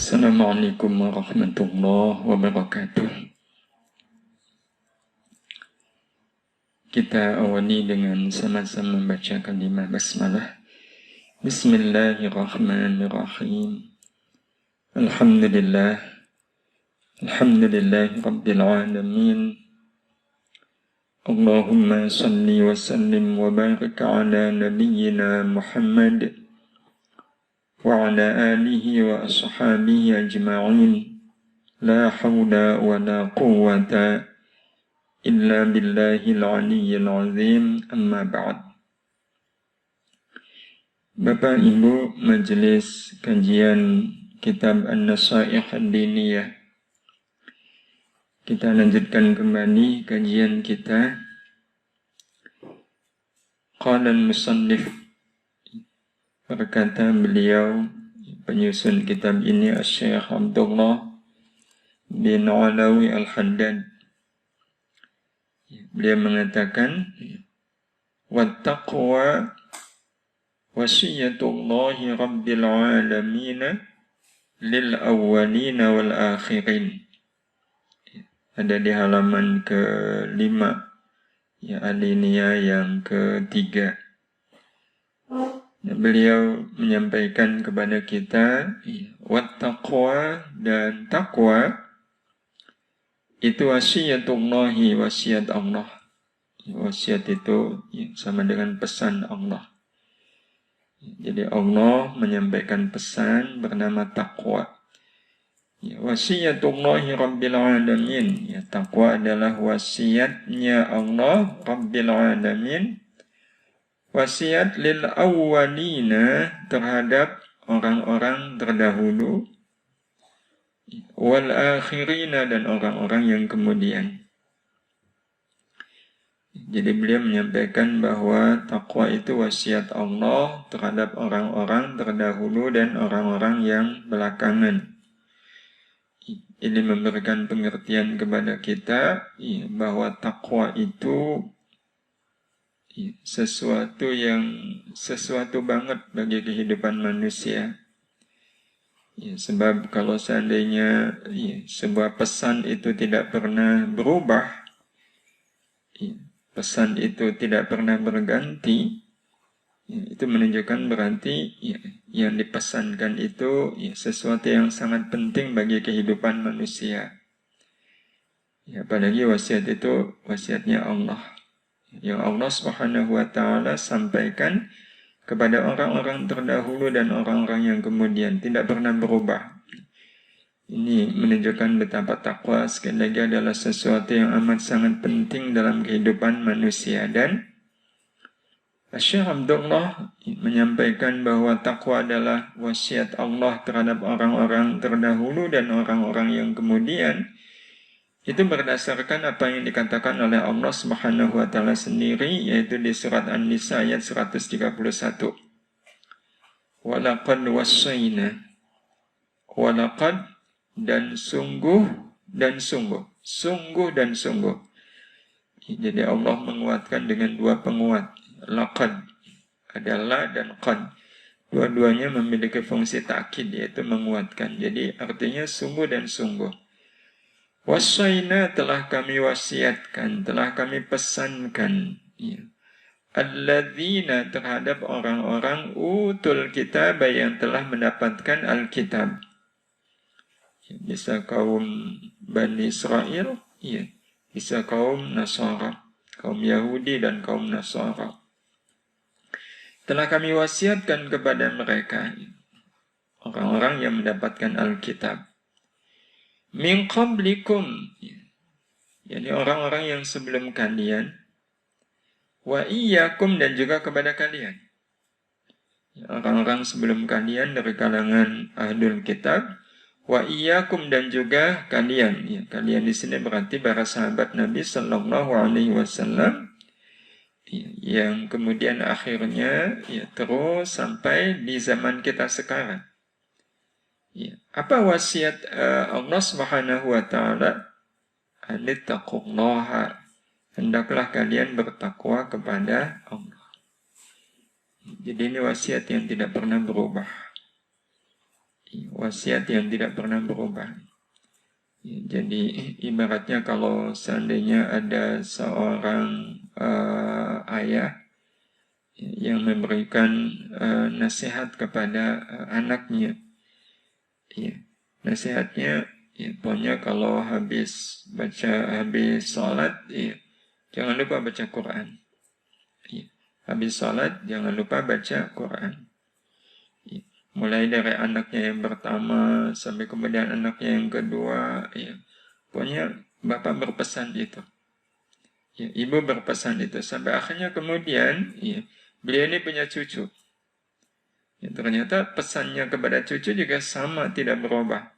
Assalamualaikum warahmatullahi wabarakatuh. Kita awali dengan sama-sama membaca kalimat basmalah. Bismillahirrahmanirrahim. Alhamdulillah rabbil alamin. Allahumma salli wa sallim wa barik ala nabiyyina Muhammad wa ala alihi wa ashabihi ajma'in. La hawla wa la quwwata illa billahil aliyyil azim, amma ba'd. Bapak Ibu Majelis Kajian Kitab An-Nasaih Ad-Diniyah, kita lanjutkan kembali kajian kita. Qala al-musannif, berkata beliau penyusun kitab ini, Asy-Syaikh Abdullah bin Alawi Al-Haddad. Beliau mengatakan, wattaqwa wasiyatullahi rabbil alamin lil awwalina wal akhirin. Ada di halaman ke-5, ya, alinea yang ke-3. Beliau menyampaikan kepada kita, wattaqwa, dan takwa itu wasiyatullahi, wasiat Allah. Wasiat itu sama dengan pesan Allah. Jadi Allah menyampaikan pesan bernama takwa. Wasiyatullahi rabbil alamin. Takwa adalah wasiatnya Allah rabbil alamin. Wasiat lil awwalina, terhadap orang-orang terdahulu, wal akhirina, dan orang-orang yang kemudian. Jadi beliau menyampaikan bahwa takwa itu wasiat Allah terhadap orang-orang terdahulu dan orang-orang yang belakangan. Ini memberikan pengertian kepada kita bahwa takwa itu sesuatu banget bagi kehidupan manusia. Sebab kalau seandainya sebuah pesan itu tidak pernah berubah, pesan itu tidak pernah berganti, itu menunjukkan berarti yang dipesankan itu sesuatu yang sangat penting bagi kehidupan manusia. Apalagi wasiat itu wasiatnya Allah, yang Allah Subhanahu wa Ta'ala sampaikan kepada orang-orang terdahulu dan orang-orang yang kemudian, tidak pernah berubah. Ini menunjukkan betapa takwa sekali lagi adalah sesuatu yang amat sangat penting dalam kehidupan manusia. Dan Syekh Abdullah menyampaikan bahwa takwa adalah wasiat Allah terhadap orang-orang terdahulu dan orang-orang yang kemudian. Itu berdasarkan apa yang dikatakan oleh Allah Subhanahu wa Ta'ala sendiri, yaitu di surat An-Nisa ayat 131. Walaqad wassayna, walaqad, dan sungguh dan sungguh, sungguh dan sungguh. Jadi Allah menguatkan dengan dua penguat. Laqad adalah dan qad. Dua-duanya memiliki fungsi takkid, yaitu menguatkan. Jadi artinya sungguh dan sungguh. Wassayna, telah kami wasiatkan, telah kami pesankan. Alladzina, terhadap orang-orang utul kitab, yang telah mendapatkan Alkitab. Bisa kaum Bani Israel, bisa kaum Nasara, kaum Yahudi dan kaum Nasara. Telah kami wasiatkan kepada mereka, orang-orang yang mendapatkan Alkitab. Min qablikum, yani orang-orang yang sebelum kalian, wa iyyakum, dan juga kepada kalian. Orang-orang sebelum kalian dari kalangan Ahlul Kitab, wa iyyakum, dan juga kalian. Kalian di sini berarti para sahabat Nabi Sallallahu Alaihi Wasallam, yang kemudian akhirnya terus sampai di zaman kita sekarang. Apa wasiat Allah Subhanahu wa Ta'ala? Anittaqullaha, hendaklah kalian bertakwa kepada Allah. Jadi ini wasiat yang tidak pernah berubah. Wasiat yang tidak pernah berubah. Jadi ibaratnya kalau seandainya ada seorang ayah yang memberikan nasihat kepada anaknya, nasihatnya, pokoknya kalau habis sholat, jangan lupa baca Quran. Habis sholat, jangan lupa baca Quran. Mulai dari anaknya yang pertama sampai kemudian anaknya yang kedua, pokoknya bapak berpesan itu, ibu berpesan itu sampai akhirnya kemudian, beliau ini punya cucu. Ternyata pesannya kepada cucu juga sama, tidak berubah.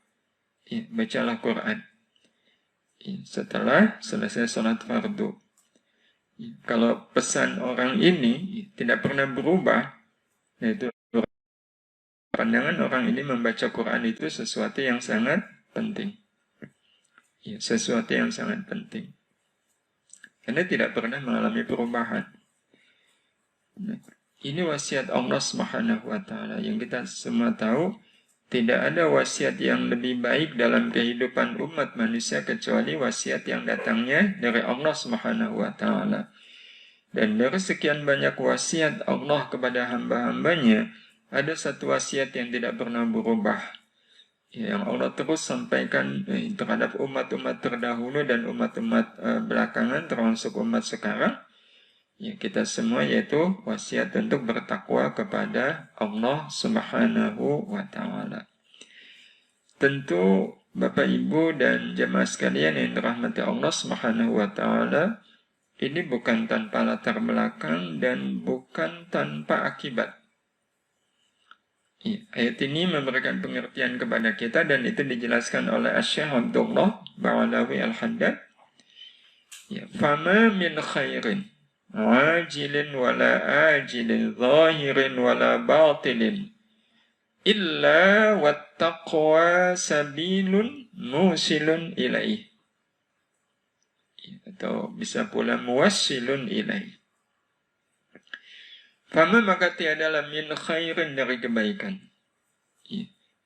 Bacalah Quran setelah selesai sholat fardu. Kalau pesan orang ini tidak pernah berubah, yaitu pandangan orang ini membaca Quran itu sesuatu yang sangat penting. Sesuatu yang sangat penting. Karena tidak pernah mengalami perubahan. Ini wasiat Allah Subhanahu wa Ta'ala yang kita semua tahu. Tidak ada wasiat yang lebih baik dalam kehidupan umat manusia kecuali wasiat yang datangnya dari Allah Subhanahu wa Ta'ala. Dan dari sekian banyak wasiat Allah kepada hamba-hambanya, ada satu wasiat yang tidak pernah berubah, yang Allah terus sampaikan terhadap umat-umat terdahulu dan umat-umat belakangan, termasuk umat sekarang, kita semua, yaitu wasiat untuk bertakwa kepada Allah Subhanahu wa Ta'ala. Tentu Bapak Ibu dan jemaah sekalian yang dirahmati Allah Subhanahu wa Ta'ala, ini bukan tanpa latar belakang dan bukan tanpa akibat. Ayat ini memberikan pengertian kepada kita dan itu dijelaskan oleh Asy-Syaikh Abdullah Ba'alawi Al-Haddad. Fama min khairin ajilin wala ajilin zahirin wala batilin illa wattaqwa sabilun musilun ilaih. Atau bisa pula muwassilun ilaih. Fama maka tiadalah min khairin dari kebaikan.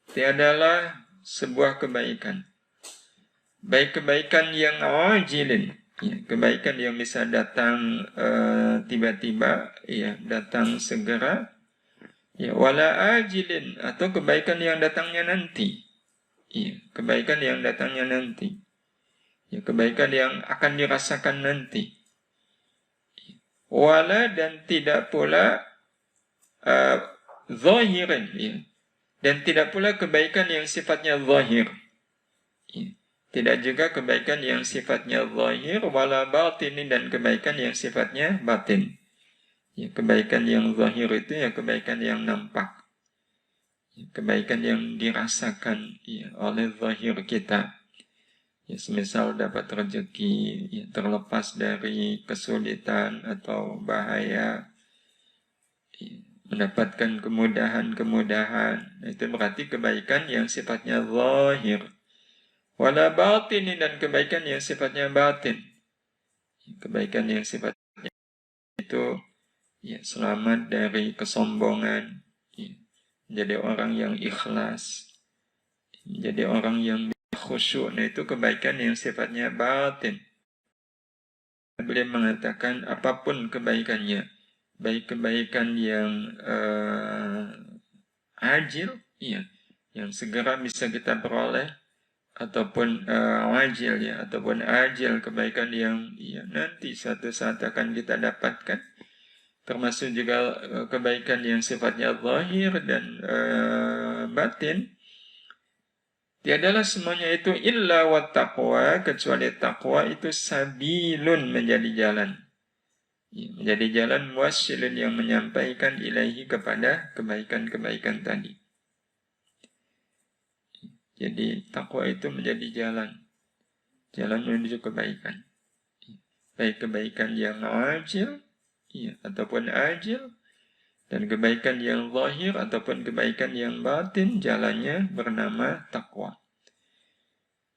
Tiadalah sebuah kebaikan. Baik kebaikan yang ajilin, kebaikan yang bisa datang tiba-tiba, datang segera, wala ajilin, atau kebaikan yang datangnya nanti, kebaikan yang datangnya nanti, kebaikan yang akan dirasakan nanti. Wala dan tidak pula zahirin, dan tidak pula kebaikan yang sifatnya zahir. Tidak juga kebaikan yang sifatnya zahir, wala batinin, dan kebaikan yang sifatnya batin. Kebaikan yang zahir itu kebaikan yang nampak. Kebaikan yang dirasakan oleh zahir kita. Semisal dapat rezeki, terlepas dari kesulitan atau bahaya, mendapatkan kemudahan-kemudahan, itu berarti kebaikan yang sifatnya zahir. Wala batinin, dan kebaikan yang sifatnya batin. Kebaikan yang sifatnya itu selamat dari kesombongan, menjadi orang yang ikhlas, menjadi orang yang khusyuk. Nah, itu kebaikan yang sifatnya batin. Beliau mengatakan apapun kebaikannya, baik kebaikan yang ajil, yang segera bisa kita peroleh, ataupun ajil, ataupun ajil, kebaikan yang nanti suatu saat akan kita dapatkan, termasuk juga kebaikan yang sifatnya zahir dan batin. Tiadalah semuanya itu illa wat taqwa, kecuali takwa itu sabilun, menjadi jalan. Menjadi jalan muwassilun, yang menyampaikan ilaihi, kepada kebaikan-kebaikan tadi. Jadi takwa itu menjadi jalan menuju kebaikan. Baik kebaikan yang ajil, ataupun ajil, dan kebaikan yang zahir ataupun kebaikan yang batin, jalannya bernama takwa.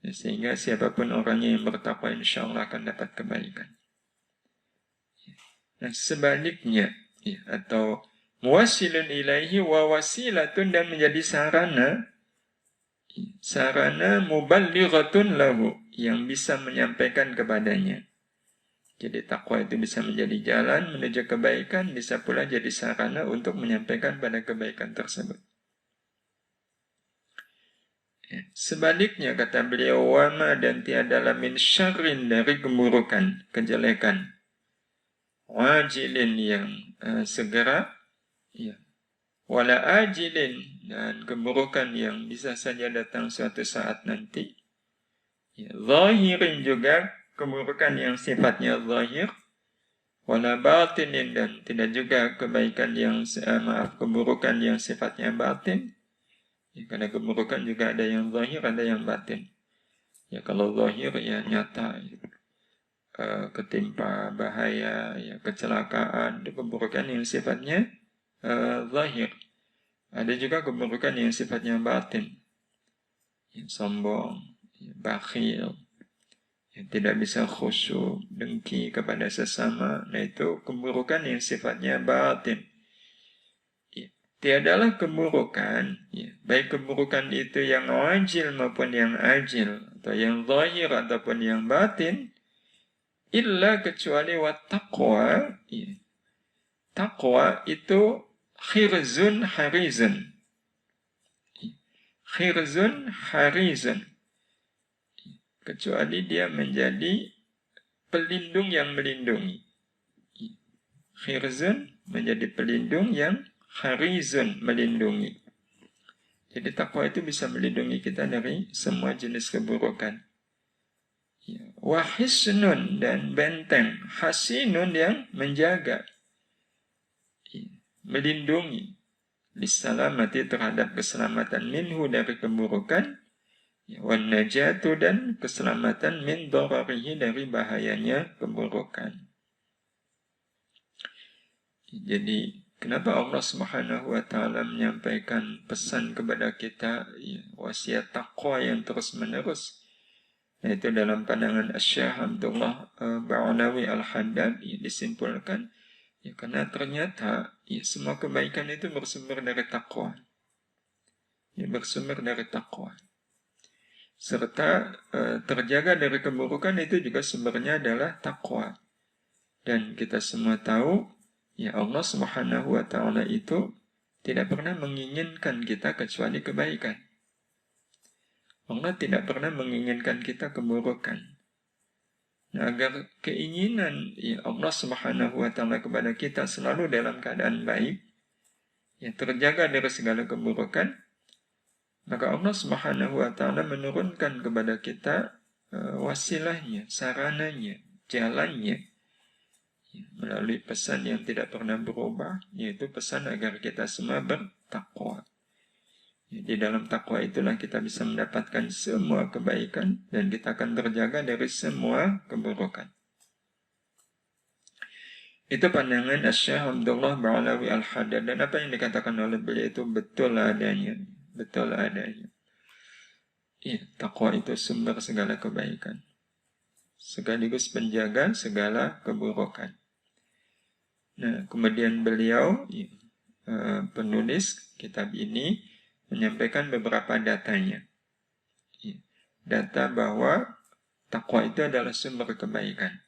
Sehingga siapapun orangnya yang bertakwa, insya Allah akan dapat kebaikan. Nah, sebaliknya, atau muwasilun ilaihi wa wasilatun, dan menjadi sarana sarana muballighatun lahu, yang bisa menyampaikan kepadanya. Jadi takwa itu bisa menjadi jalan menuju kebaikan, bisa pula jadi sarana untuk menyampaikan pada kebaikan tersebut. Sebaliknya kata beliau, wama, dan tiadalah min syarrin, dari keburukan, kejelekan, wajilin, yang segera, ya, wala ajilin, dan keburukan yang bisa saja datang suatu saat nanti, ya, zahirin, juga keburukan yang sifatnya zahir, wala batinin, dan tidak juga kebaikan yang keburukan yang sifatnya batin. Ya, karena keburukan juga ada yang zahir, ada yang batin. Ya, kalau zahir ya nyata, ketimpa bahaya, ya kecelakaan, itu keburukan yang sifatnya zahir. Ada juga keburukan yang sifatnya batin, ya, sombong, ya, bakhil, ya, tidak bisa khusyuk, dengki kepada sesama. Nah, itu keburukan yang sifatnya batin. Tiadalah keburukan, ya, baik keburukan itu yang ajil maupun yang ajil, atau yang zahir ataupun yang batin, illa, kecuali wattaqwa, ya. Taqwa itu khirzun harizun. Khirzun harizun. Kecuali dia menjadi pelindung yang melindungi. Khirzun menjadi pelindung yang harizun, melindungi. Jadi takwa itu bisa melindungi kita dari semua jenis keburukan. Ya. Wahisnun, dan benteng. Hasinun, yang menjaga. Ya. Melindungi. Lissalamati, terhadap keselamatan, minhu, dari keburukan. Ya. Wan najatu, dan keselamatan, min dararihi, dari bahayanya keburukan. Jadi kenapa Allah Subhanahu wa taala menyampaikan pesan kepada kita, ya, wasiat takwa yang terus-menerus? Yaitu dalam pandangan Asy-Syaikh Abdullah Ba'alawi Al-Haddad, ya, disimpulkan, ya, karena ternyata, ya, semua kebaikan itu bersumber dari takwa. Ya, bersumber dari takwa. Serta terjaga dari keburukan itu juga sumbernya adalah takwa. Dan kita semua tahu, ya, Allah Subhanahu wa taala itu tidak pernah menginginkan kita kecuali kebaikan. Allah tidak pernah menginginkan kita keburukan. Nah, agar keinginan, ya, Allah Subhanahu wa taala kepada kita selalu dalam keadaan baik, ya, terjaga dari segala keburukan, maka Allah Subhanahu wa taala menurunkan kepada kita wasilahnya, sarananya, jalannya, melalui pesan yang tidak pernah berubah, yaitu pesan agar kita semua bertakwa. Di dalam takwa itulah kita bisa mendapatkan semua kebaikan, dan kita akan terjaga dari semua keburukan. Itu pandangan Asy-Syaikh Abdullah Ba'alawi Al-Haddad, dan apa yang dikatakan oleh beliau itu betul adanya. Betul adanya. Iya, takwa itu sumber segala kebaikan, sekaligus penjaga segala keburukan. Nah, kemudian beliau, penulis kitab ini, menyampaikan beberapa datanya. Data bahwa takwa itu adalah sumber kebaikan.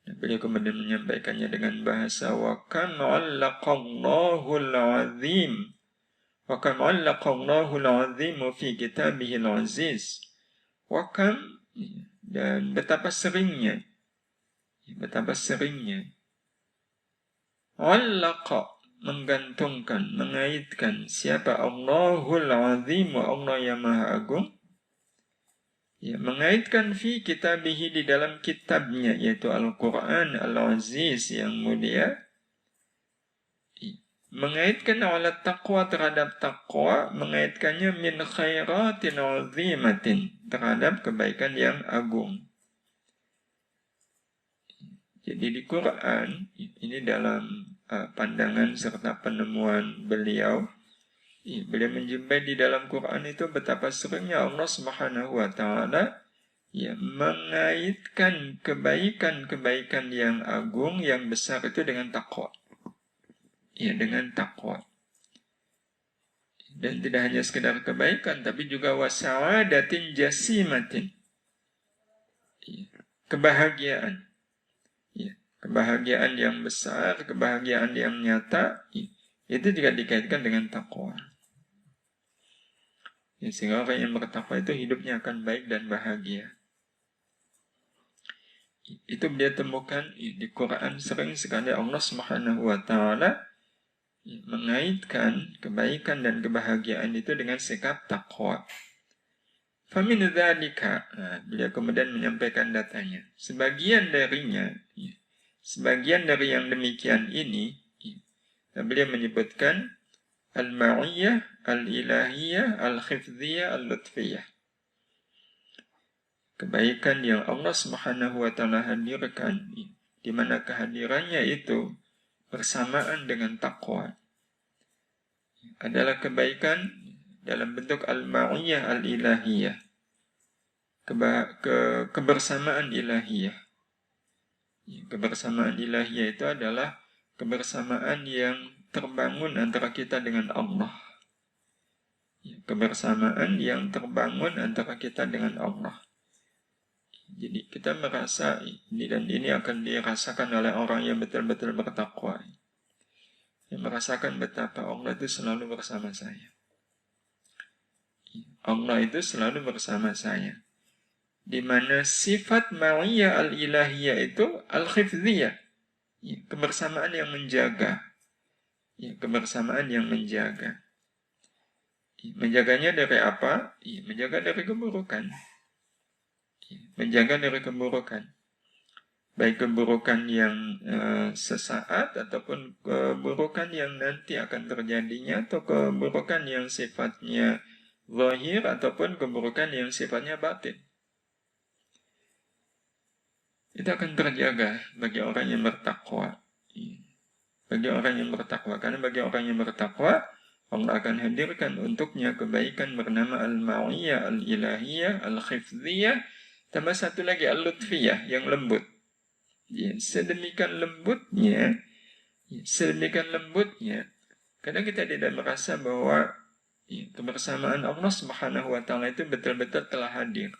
Dan beliau kemudian menyampaikannya dengan bahasa wa kam 'allaqallahu al-'azim wa kam 'allaqallahu al-'azim fi kitabih al-'aziz. Wa kam, dan betapa seringnya 'allaqa, menggantungkan, mengaitkan, siapa? Allahul Azim, Allah yang Maha Agung, ya, mengaitkan fi kitabihi, di dalam kitabnya, yaitu Al-Quran Al-Aziz yang mulia, mengaitkan ala taqwa, terhadap taqwa, mengaitkannya min khairatin azimatin, terhadap kebaikan yang agung. Jadi di Quran, ini dalam pandangan serta penemuan beliau, beliau menjumpai di dalam Quran itu betapa seringnya Allah Subhanahu wa taala, ya, mengaitkan kebaikan-kebaikan yang agung, yang besar itu dengan takwa. Ya, dengan takwa. Dan tidak hanya sekedar kebaikan, tapi juga wasa'adatin jasimatin. Kebahagiaan. Kebahagiaan yang besar, kebahagiaan yang nyata, itu juga dikaitkan dengan takwa. Sehingga orang yang bertakwa itu hidupnya akan baik dan bahagia. Itu dia temukan di Quran sering sekali Allah Subhanahu wa taala mengaitkan kebaikan dan kebahagiaan itu dengan sikap takwa. Famin dzalika, beliau kemudian menyampaikan datanya. Sebagian dari yang demikian ini, beliau menyebutkan al-ma'iyah, al-ilahiyah, al-khifdiyah, al-lutfiyah. Kebaikan yang Allah Subhanahu wa taala hadirkan, di mana kehadirannya itu bersamaan dengan takwa, adalah kebaikan dalam bentuk al-ma'iyah al-ilahiyah, kebersamaan ilahiyah. Kebersamaan ilahiyah itu adalah kebersamaan yang terbangun antara kita dengan Allah. Kebersamaan yang terbangun antara kita dengan Allah. Jadi kita merasa ini dan ini akan dirasakan oleh orang yang betul-betul bertakwa. Yang merasakan betapa Allah itu selalu bersama saya. Allah itu selalu bersama saya. Di mana sifat ma'iyah al-ilahiyah itu al-khifdiyah. Kebersamaan yang menjaga. Kebersamaan yang menjaga. Menjaganya dari apa? Menjaga dari keburukan. Menjaga dari keburukan. Baik keburukan yang sesaat ataupun keburukan yang nanti akan terjadinya, atau keburukan yang sifatnya zahir ataupun keburukan yang sifatnya batin. Itu akan terjaga bagi orang yang bertakwa. Bagi orang yang bertakwa. Karena bagi orang yang bertakwa, Allah akan hadirkan untuknya kebaikan bernama al-ma'iyah, al-ilahiyah, al-khifdiyah, tambah satu lagi al-lutfiyah, yang lembut. Sedemikian lembutnya, kadang kita tidak merasa bahwa kebersamaan Allah Subhanahu wa taala itu betul-betul telah hadir.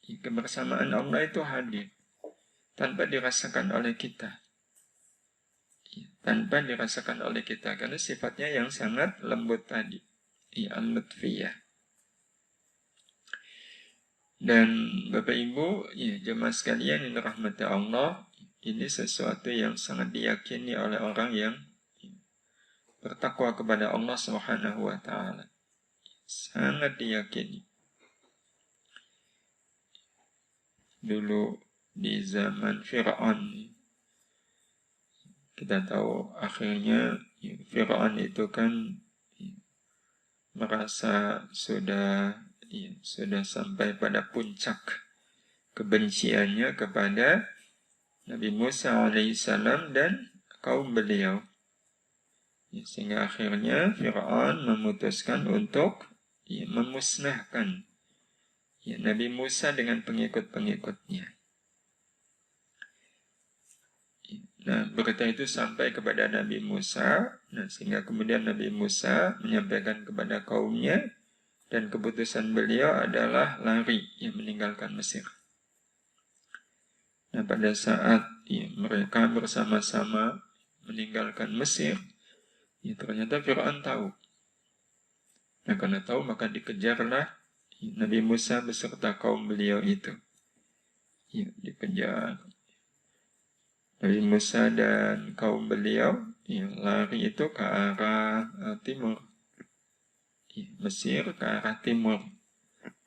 Kebersamaan Allah itu hadir tanpa dirasakan oleh kita. Karena sifatnya yang sangat lembut tadi, al-lutfiyah. Dan Bapak Ibu, jemaah sekalian yang dirahmati Allah, ini sesuatu yang sangat diyakini oleh orang yang bertakwa kepada Allah Subhanahu wa taala. Sangat diyakini. Dulu di zaman Fir'aun, kita tahu akhirnya Fir'aun itu kan merasa sudah sampai pada puncak kebenciannya kepada Nabi Musa alaihissalam dan kaum beliau. Sehingga akhirnya Fir'aun memutuskan untuk memusnahkan Nabi Musa dengan pengikut-pengikutnya. Nah, berita itu sampai kepada Nabi Musa, sehingga kemudian Nabi Musa menyampaikan kepada kaumnya, dan keputusan beliau adalah lari, meninggalkan Mesir. Nah, pada saat mereka bersama-sama meninggalkan Mesir, ternyata Fir'aun tahu. Nah, karena tahu maka dikejarlah Nabi Musa beserta kaum beliau itu. Dikejar. Nabi Musa dan kaum beliau lari itu ke arah timur. Mesir ke arah timur.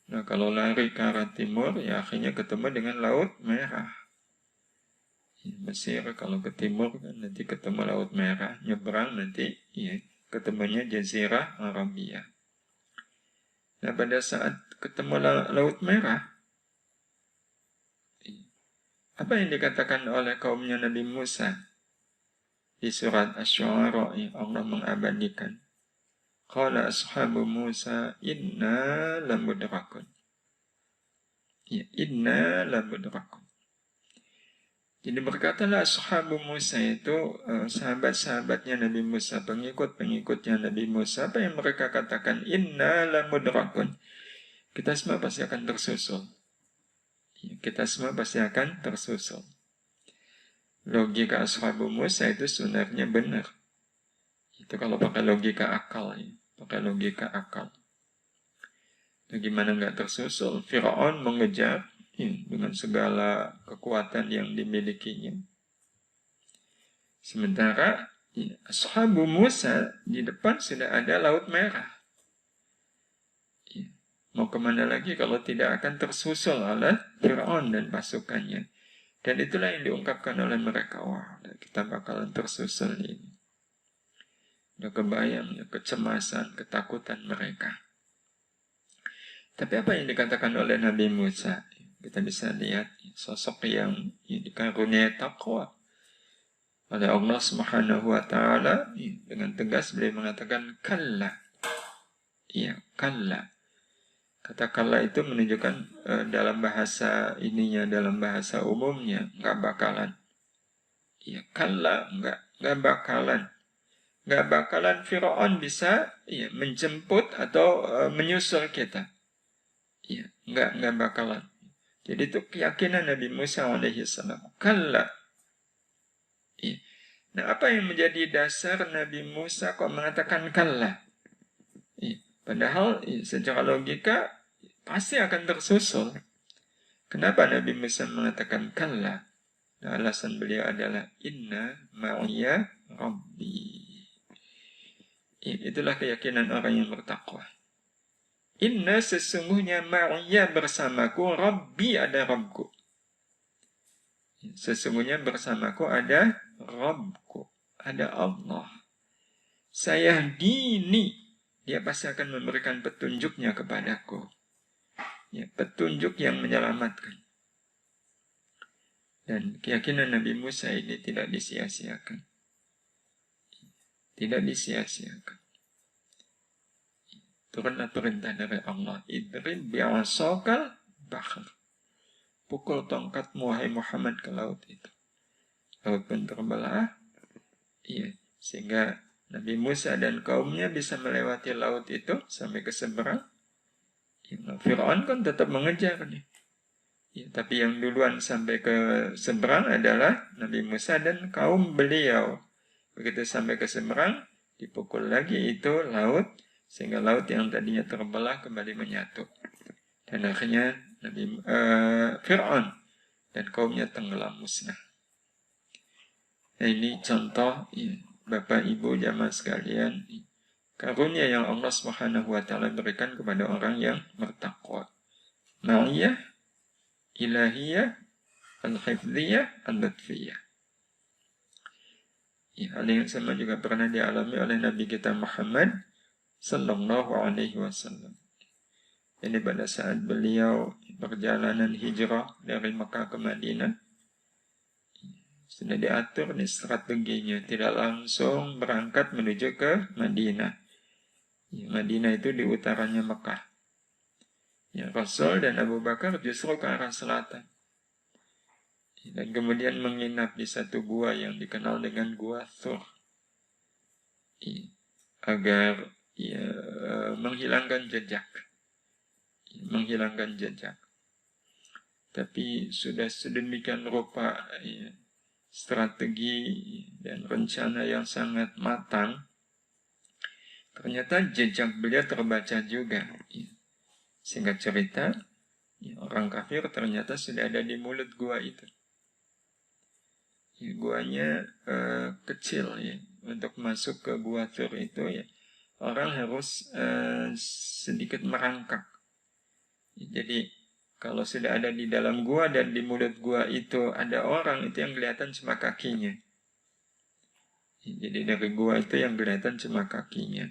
Nah, kalau lari ke arah timur, akhirnya ketemu dengan Laut Merah. Mesir kalau ke timur kan nanti ketemu Laut Merah, nyebrang nanti ketemunya Jazirah Arabia. Nah, pada saat ketemu Laut Merah, apa yang dikatakan oleh kaumnya Nabi Musa di surat Asy-Syu'ara, Allah mengabadikan, qala ashabu Musa inna lamudrakun. Inna lamudrakun. Jadi berkatalah ashabu Musa itu sahabat-sahabatnya Nabi Musa, pengikut-pengikutnya Nabi Musa, apa yang mereka katakan? Inna lamudrakun. Kita semua pasti akan tersusul. Kita semua pasti akan tersusul. Logika ashabu Musa itu sebenarnya benar. Itu kalau pakai logika akal, ya. Pakai logika akal. Bagaimana nggak tersusul? Fir'aun mengejar dengan segala kekuatan yang dimilikinya. Sementara ashabu Musa di depan sudah ada Laut Merah. Mau kemana lagi kalau tidak akan tersusul oleh Fir'aun dan pasukannya. Dan itulah yang diungkapkan oleh mereka. Wah, kita bakalan tersusul ini. Udah kebayang ya, kecemasan, ketakutan mereka. Tapi apa yang dikatakan oleh Nabi Musa? Kita bisa lihat sosok yang dikaruniai takwa oleh Allah Subhanahu wa taala. Dengan tegas beliau mengatakan kalla. Iya, kalla. Kata kalla itu menunjukkan dalam bahasa ininya, dalam bahasa umumnya, enggak bakalan. Iya, kalla, enggak bakalan. Enggak bakalan Fir'aun bisa menjemput atau menyusul kita. Ya, enggak bakalan. Jadi itu keyakinan Nabi Musa alaihissalam. Kalla. Ya. Nah, apa yang menjadi dasar Nabi Musa kok mengatakan kalla? Ya. Padahal secara logika pasti akan tersusul. Kenapa Nabi Musa mengatakan kalla? Nah, alasan beliau adalah inna ma'iya rabbi. Ya, itulah keyakinan orang yang bertakwa. Inna sesungguhnya ma'iyya bersamaku, Rabbi ada Rabbku. Sesungguhnya bersamaku ada Rabbku, ada Allah. Saya dini, dia pasti akan memberikan petunjuknya kepadaku. Ya, petunjuk yang menyelamatkan. Dan keyakinan Nabi Musa ini tidak disia-siakan. Tidak disia-siakan. Turunlah perintah dari Allah. Idrib bi'asakal bahr. Pukul tongkatmu, wahai Muhammad, ke laut itu. Laut pun terbelah. Iya, sehingga Nabi Musa dan kaumnya bisa melewati laut itu sampai ke seberang. Fir'aun kan tetap mengejar nih. Ya, tapi yang duluan sampai ke seberang adalah Nabi Musa dan kaum beliau. Begitu sampai ke seberang, dipukul lagi itu laut. Sehingga laut yang tadinya terbelah kembali menyatu. Dan akhirnya Fir'aun dan kaumnya tenggelam musnah. Nah, ini contoh Bapak Ibu jamaah sekalian, karunia yang Allah Subhanahu wa taala berikan kepada orang yang bertakwa. Ma'iyah, ilahiyah, al-hifdhiyah, al-lutfiyah. Hal yang sama juga pernah dialami oleh Nabi kita Muhammad Sallallahu Alaihi Wasallam. Ini pada saat beliau perjalanan hijrah dari Mekah ke Madinah, sudah diatur nih strateginya, tidak langsung berangkat menuju ke Madinah. Madinah itu di utaranya Mekah. Rasul dan Abu Bakar justru ke arah selatan. Dan kemudian menginap di satu gua yang dikenal dengan Gua Thur. Agar menghilangkan jejak. Tapi sudah sedemikian rupa strategi dan rencana yang sangat matang, ternyata jejak beliau terbaca juga. Singkat cerita, orang kafir ternyata sudah ada di mulut gua itu. Guanya kecil ya. Untuk masuk ke Gua Thur itu orang harus sedikit merangkak. Jadi kalau sudah ada di dalam gua dan di mulut gua itu ada orang, itu yang kelihatan cuma kakinya. Jadi dari gua itu yang kelihatan cuma kakinya.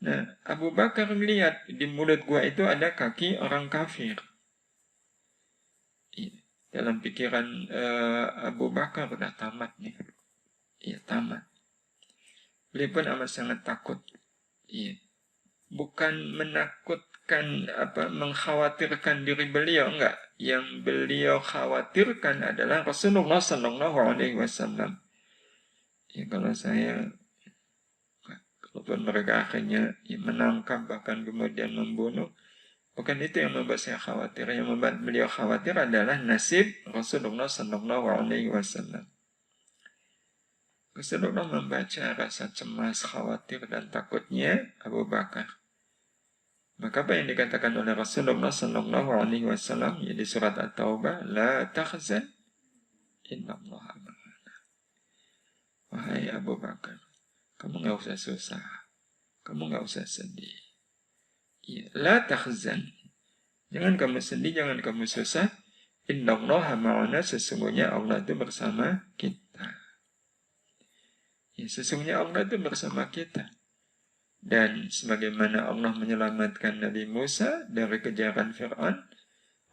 Nah, Abu Bakar melihat di mulut gua itu ada kaki orang kafir. Dalam pikiran Abu Bakar udah tamat nih. Tamat. Beliau pun amat sangat takut. Bukan menakutkan mengkhawatirkan diri beliau, enggak. yang beliau khawatirkan adalah Rasulullah Sallallahu Alaihi Wasallam. Ya, kalau kalaupun mereka akhirnya menangkap bahkan kemudian membunuh, bukan itu yang membuat saya khawatir. Yang membuat beliau khawatir adalah nasib Rasulullah Sallallahu Alaihi Wasallam. Rasulullah membaca rasa cemas, khawatir, dan takutnya Abu Bakar. Maka apa yang dikatakan oleh Rasulullah Sallallahu Alaihi Wasallam di surat At-Taubah, la tahzan, innallaha ma'ana. Wahai Abu Bakar, kamu nggak usah susah, kamu nggak usah sedih. Ya, la tahzan, jangan kamu sedih, jangan kamu susah. Innallaha ma'ana, sesungguhnya Allah itu bersama kita. Ya, sesungguhnya Allah itu bersama kita. Dan sebagaimana Allah menyelamatkan Nabi Musa dari kejaran Fir'aun,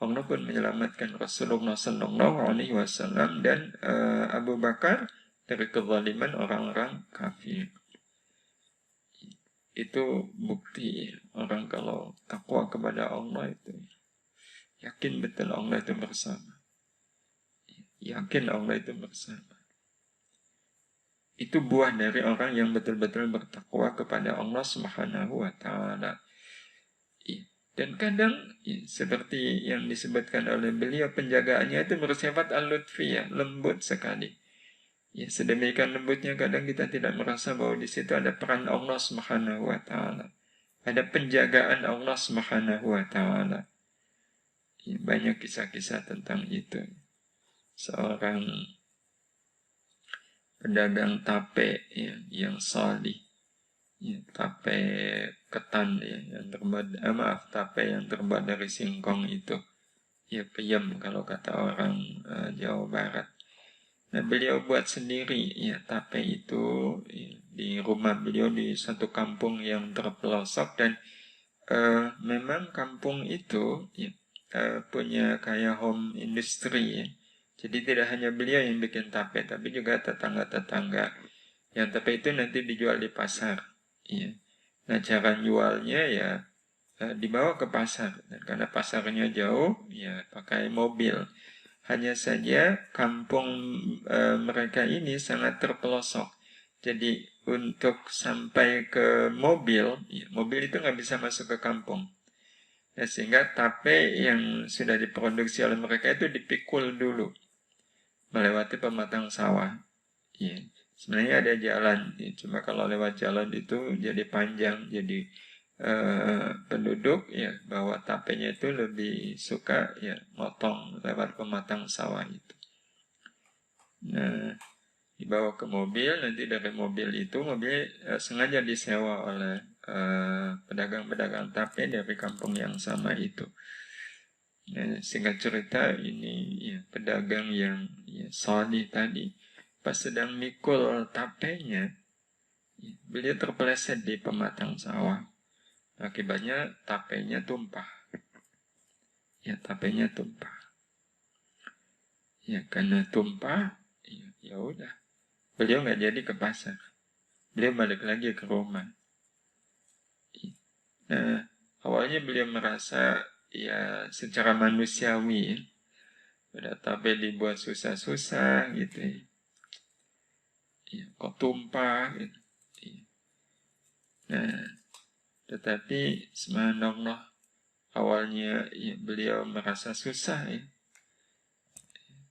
Allah pun menyelamatkan Rasulullah Sallallahu Alaihi Wasallam dan Abu Bakar dari kezaliman orang-orang kafir. Itu bukti orang kalau takwa kepada Allah itu yakin betul Allah itu bersama. Yakin Allah itu bersama. Itu buah dari orang yang betul-betul bertakwa kepada Allah Subhanahu wa Ta'ala. Dan kadang seperti yang disebutkan oleh beliau, penjagaannya itu bersifat al-lutfiyah, lembut sekali. Ya, sedemikian lembutnya kadang kita tidak merasa bahwa di situ ada peran Allah Subhanahu wa Ta'ala. Ada penjagaan Allah Subhanahu wa Ta'ala. Ya, banyak kisah-kisah tentang itu. Seorang pedagang tape ya, yang salih, ya, tape ketan ya, yang terbuat tape yang terbuat dari singkong itu, ya peyem kalau kata orang Jawa Barat. Nah, beliau buat sendiri ya tape itu ya, di rumah beliau di satu kampung yang terpelosok, dan memang kampung itu ya, punya kayak home industry ya. Jadi tidak hanya beliau yang bikin tape, tapi juga tetangga-tetangga. Yang tape itu nanti dijual di pasar. Ya. Nah, cara jualnya ya dibawa ke pasar. Dan karena pasarnya jauh, ya pakai mobil. Hanya saja kampung mereka ini sangat terpelosok. Jadi untuk sampai ke mobil, ya, mobil itu nggak bisa masuk ke kampung. Ya, sehingga tape yang sudah diproduksi oleh mereka itu dipikul dulu melewati pematang sawah. Ya, sebenarnya ada jalan, ya, cuma kalau lewat jalan itu jadi panjang, jadi penduduk ya bawa tapenya itu lebih suka ya motong lewat pematang sawah itu. Nah, dibawa ke mobil, nanti dari mobil itu mobil sengaja disewa oleh pedagang-pedagang tape dari kampung yang sama itu. Nah, singkat cerita ini ya, pedagang yang ya, salih tadi pas sedang mikul tapenya, ya, beliau terpeleset di pematang sawah. Akibatnya tapenya tumpah. Ya, tapenya tumpah. Ya, karena tumpah, ya udah. Beliau nggak jadi ke pasar. Beliau balik lagi ke rumah. Nah, awalnya beliau merasa ya secara manusiawi ya, udah tape dibuat susah-susah gitu ya. Ya, kok tumpah gitu. Ya. Nah, tetapi subhanallah, awalnya ya, beliau merasa susah ya.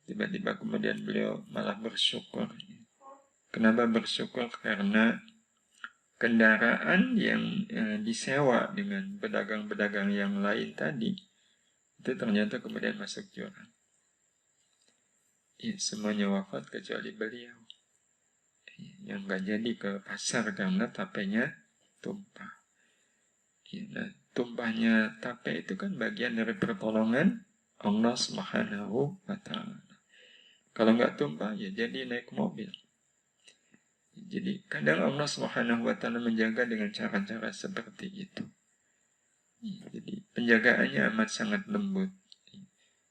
Tiba-tiba kemudian beliau malah bersyukur. Kenapa bersyukur? Karena kendaraan yang disewa dengan pedagang-pedagang yang lain tadi itu ternyata kemudian masuk jurang. Ya, semuanya wafat kecuali beliau yang nggak jadi ke pasar karena tapenya tumpah. Ya, nah, tumpahnya tape itu kan bagian dari pertolongan Allah Subhanahu wa Ta'ala. Kalau nggak tumpah ya jadi naik mobil. Jadi kadang Allah Subhanahu wa Ta'ala menjaga dengan cara-cara seperti itu. Jadi penjagaannya amat sangat lembut.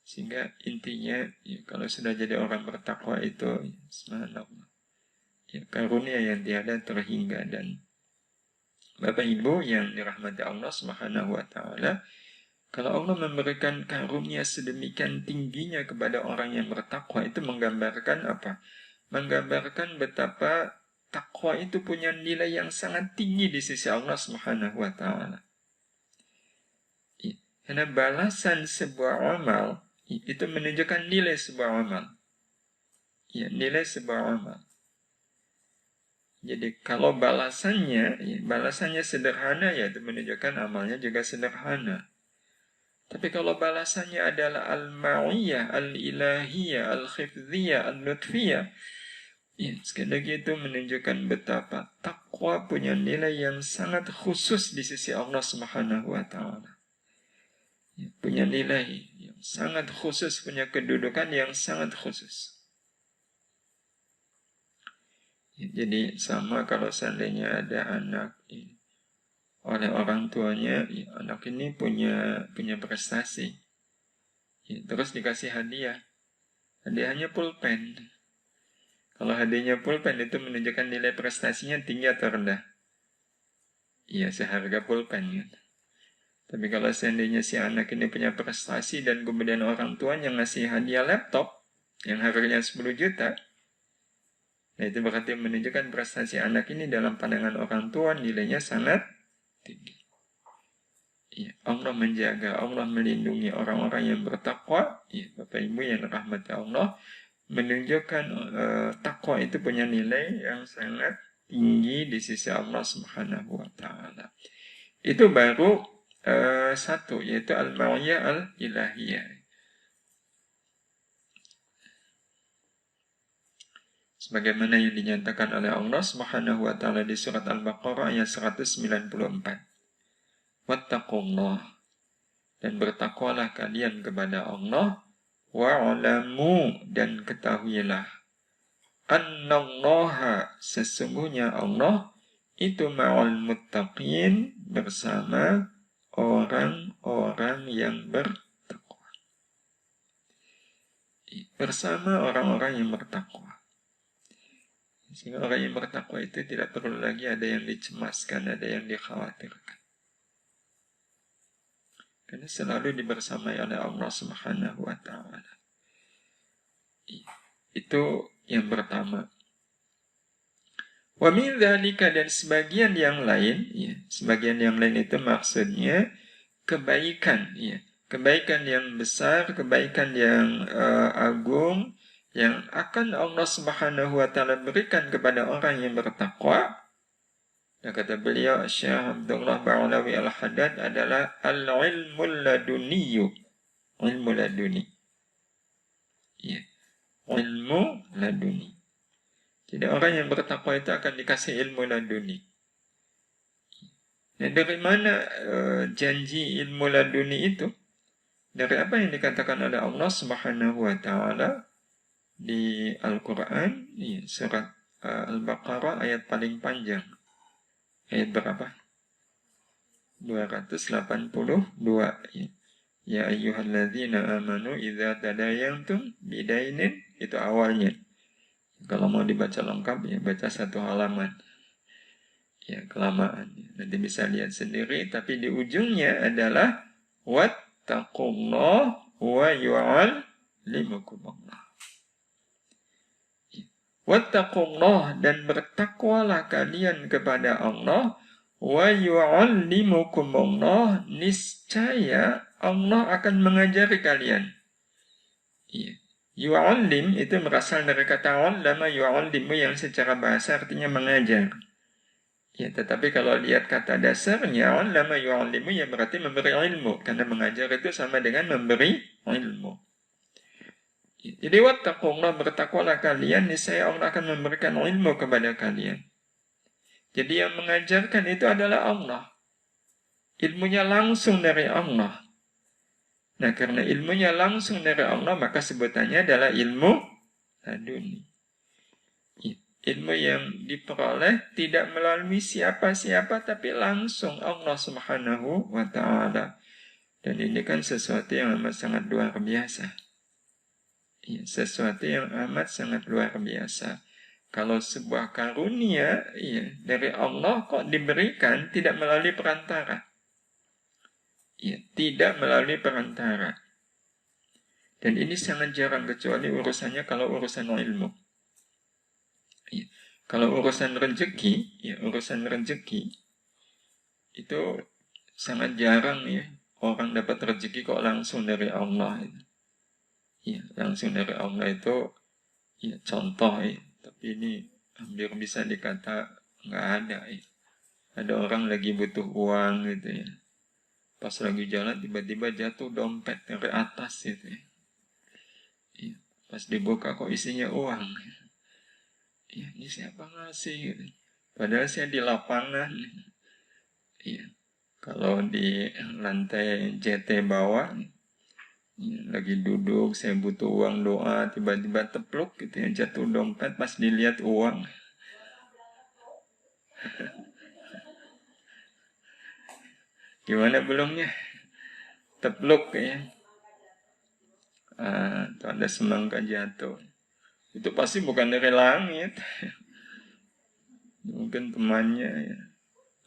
Sehingga intinya ya, kalau sudah jadi orang bertakwa itu subhanallah, ya, karunia yang tiada terhingga. Dan Bapak Ibu yang dirahmati Allah Subhanahu wa Ta'ala, Kalau Allah memberikan karunia sedemikian tingginya kepada orang yang bertakwa, itu menggambarkan apa? Menggambarkan betapa takwa itu punya nilai yang sangat tinggi di sisi Allah Subhanahu wa taala. Karena balasan sebuah amal itu menunjukkan nilai sebuah amal. Ya, nilai sebuah amal. Jadi kalau balasannya sederhana, ya itu menunjukkan amalnya juga sederhana. Tapi kalau balasannya adalah al-ma'iyah, al-ilahiyah, al-khifdhiyah, al-lutfiyah, ya, sekali lagi itu menunjukkan betapa takwa punya nilai yang sangat khusus di sisi Allah Subhanahu wa taala. Ya, punya nilai yang sangat khusus, punya kedudukan yang sangat khusus. Ya, jadi sama kalau seandainya ada anak oleh orang tuanya, ya, anak ini punya prestasi, ya, terus dikasih hadiah. Hadiahnya pulpen. Kalau hadiahnya pulpen itu menunjukkan nilai prestasinya tinggi atau rendah? Iya, seharga pulpen. Ya. Tapi kalau seandainya si anak ini punya prestasi dan kemudian orang tuanya ngasih hadiah laptop yang harganya 10 juta, nah itu berarti menunjukkan prestasi anak ini dalam pandangan orang tua nilainya sangat tinggi. Ya, Allah menjaga, Allah melindungi orang-orang yang bertakwa. Ya, Bapak Ibu yang rahmati Allah, menunjukkan takwa itu punya nilai yang sangat tinggi di sisi Allah Subhanahu wa taala. Itu baru satu, yaitu al-ma'iyah al-ilahiyah. Sebagaimana yang dinyatakan oleh Allah Subhanahu wa taala di surat Al-Baqarah ayat 194. Wattaqullah, dan bertakwalah kalian kepada Allah, wa'alamu, dan ketahuilah, annallaha, sesungguhnya Allah itu ma'al muttaqin, bersama orang-orang yang bertakwa. Bersama orang-orang yang bertakwa. Sehingga orang yang bertakwa itu tidak perlu lagi ada yang dicemaskan, ada yang dikhawatirkan. Karena selalu dibersamai oleh Allah Subhanahu wa taala. Itu yang pertama. Wa min dzalika, dan sebagian yang lain, ya, sebagian yang lain itu maksudnya kebaikan, ya. Kebaikan yang besar, kebaikan yang agung yang akan Allah Subhanahu wa taala berikan kepada orang yang bertakwa. Dan kata beliau, Syekh Abdullah Ba'alawi Al-Haddad, adalah al-ilmul laduniyu. Ilmu laduni. Ya. Ilmu laduni. Jadi orang yang bertakwa itu akan dikasih ilmu laduni. Dan dari mana janji ilmu laduni itu? Dari apa yang dikatakan oleh Allah Subhanahu wa taala di Al-Qur'an, ya, surat Al-Baqarah ayat paling panjang. Ayat berapa? 282. Ya ayyuhalladzina amanu idza tadayantum bidainin, itu awalnya. Kalau mau dibaca lengkap, ya baca satu halaman. Ya, kelamaan. Nanti bisa lihat sendiri, tapi di ujungnya adalah wattaqullah wa yu'allimukumullah. Wattaqullah, dan bertakwalah kalian kepada Allah, wa yu'allimukumullah, niscaya Allah akan mengajari kalian. Iya. Yu'allim itu berasal dari kata 'allama yu'allimu, yang secara bahasa artinya mengajar. Ya, tetapi kalau lihat kata dasarnya 'allama yu'allimu, ya berarti memberi ilmu, karena mengajar itu sama dengan memberi ilmu. Jadi wattaqullah, bertakwalah kalian, niscaya Allah akan memberikan ilmu kepada kalian. Jadi yang mengajarkan itu adalah Allah. Ilmunya langsung dari Allah. Nah, karena ilmunya langsung dari Allah, maka sebutannya adalah ilmu laduni. Ilmu yang diperoleh tidak melalui siapa-siapa, tapi langsung Allah Subhanahu wa ta'ala. Dan ini kan sesuatu yang amat sangat luar biasa. Ya, sesuatu yang amat sangat luar biasa. Kalau sebuah karunia, ya, dari Allah kok diberikan tidak melalui perantara. Ya, tidak melalui perantara. Dan ini sangat jarang kecuali urusannya kalau urusan ilmu. Ya. Kalau urusan rezeki, ya urusan rezeki itu sangat jarang ya orang dapat rezeki kok langsung dari Allah. Ya, langsung dari Allah itu ya contoh ya. Tapi ini hampir bisa dikata nggak ada ya. Ada orang lagi butuh uang gitu ya. Pas lagi jalan tiba-tiba jatuh dompet dari atas gitu ya. Ya. Pas dibuka kok isinya uang. Ya, ini siapa ngasih gitu. Padahal saya di lapangan. Ya. Kalau di lantai JT bawah ya, lagi duduk, saya butuh uang doa, tiba-tiba tepluk gitu ya, jatuh dompet, pas dilihat uang. Gimana belumnya? Tepluk ya. Itu ada semangka jatuh. Itu pasti bukan dari langit. Mungkin temannya ya,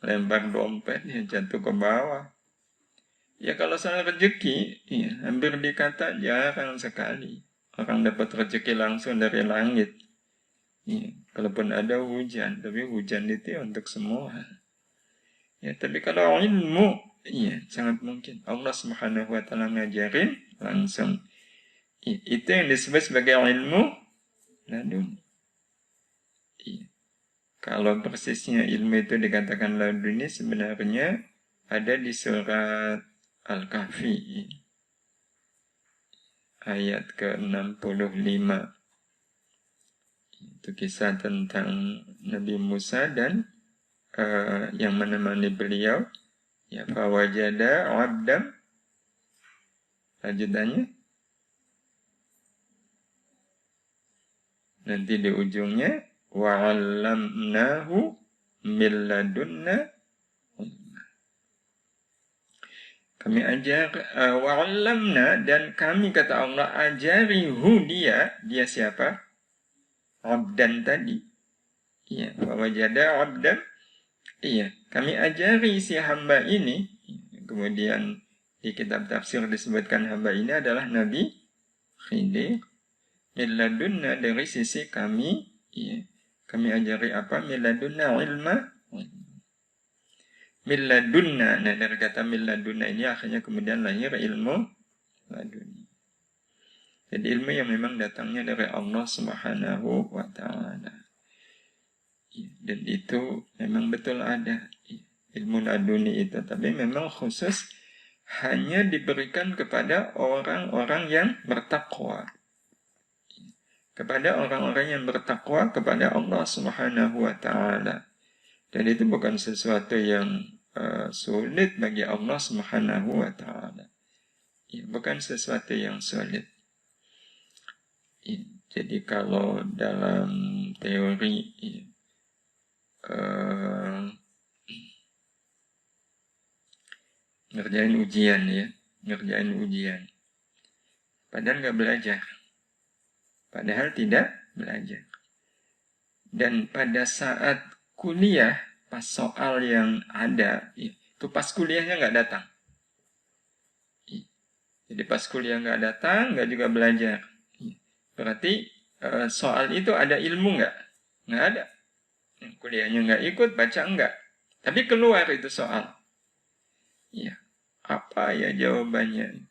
lempar dompet ya jatuh ke bawah. Ya kalau soal rezeki, ya, hampir dikata jarang sekali orang dapat rezeki langsung dari langit. Ya, kalaupun ada hujan, tapi hujan itu ya untuk semua. Ya, tapi kalau ilmu, iya sangat mungkin Allah Subhanahu wa taala ngajarin langsung. Itu yang disebut sebagai ilmu laduni. Iya. Kalau persisnya ilmu itu dikatakan laduni sebenarnya ada di surat Al-Kahfi ayat ke-65. Itu kisah tentang Nabi Musa dan yang menemani beliau. Ya, fawajada abdam. Lanjutannya. Nanti di ujungnya. Wa'allamnahu min ladunna. Kami ajar wa'allamna dan kami kata Allah ajarihu dia siapa? Abdan tadi. Iya, fawajada abdan. Iya, kami ajari si hamba ini. Kemudian di kitab tafsir disebutkan hamba ini adalah Nabi Khidir. Miladunna dari sisi kami. Iya, kami ajari apa? Miladunna ilma. Miladunna. Nah, dari kata miladunna ini akhirnya kemudian lahir ilmu laduni. Jadi ilmu yang memang datangnya dari Allah Subhanahu wa taala. Dan itu memang betul ada ilmu laduni itu, tapi memang khusus hanya diberikan kepada orang-orang yang bertakwa. Kepada orang-orang yang bertakwa kepada Allah Subhanahu wa taala. Dan itu bukan sesuatu yang sulit bagi Allah Subhanahu wa taala. Ya, bukan sesuatu yang sulit. Ya, jadi kalau dalam teori ngerjain ujian ya, ngerjain ujian. Padahal nggak belajar. Padahal tidak belajar. Dan pada saat kuliah, pas soal yang ada, itu pas kuliahnya nggak datang. Jadi pas kuliah nggak datang, nggak juga belajar. Berarti soal itu ada ilmu nggak? Nggak ada. Kuliahnya nggak ikut, baca nggak. Tapi keluar itu soal. Iya. Apa ya jawabannya?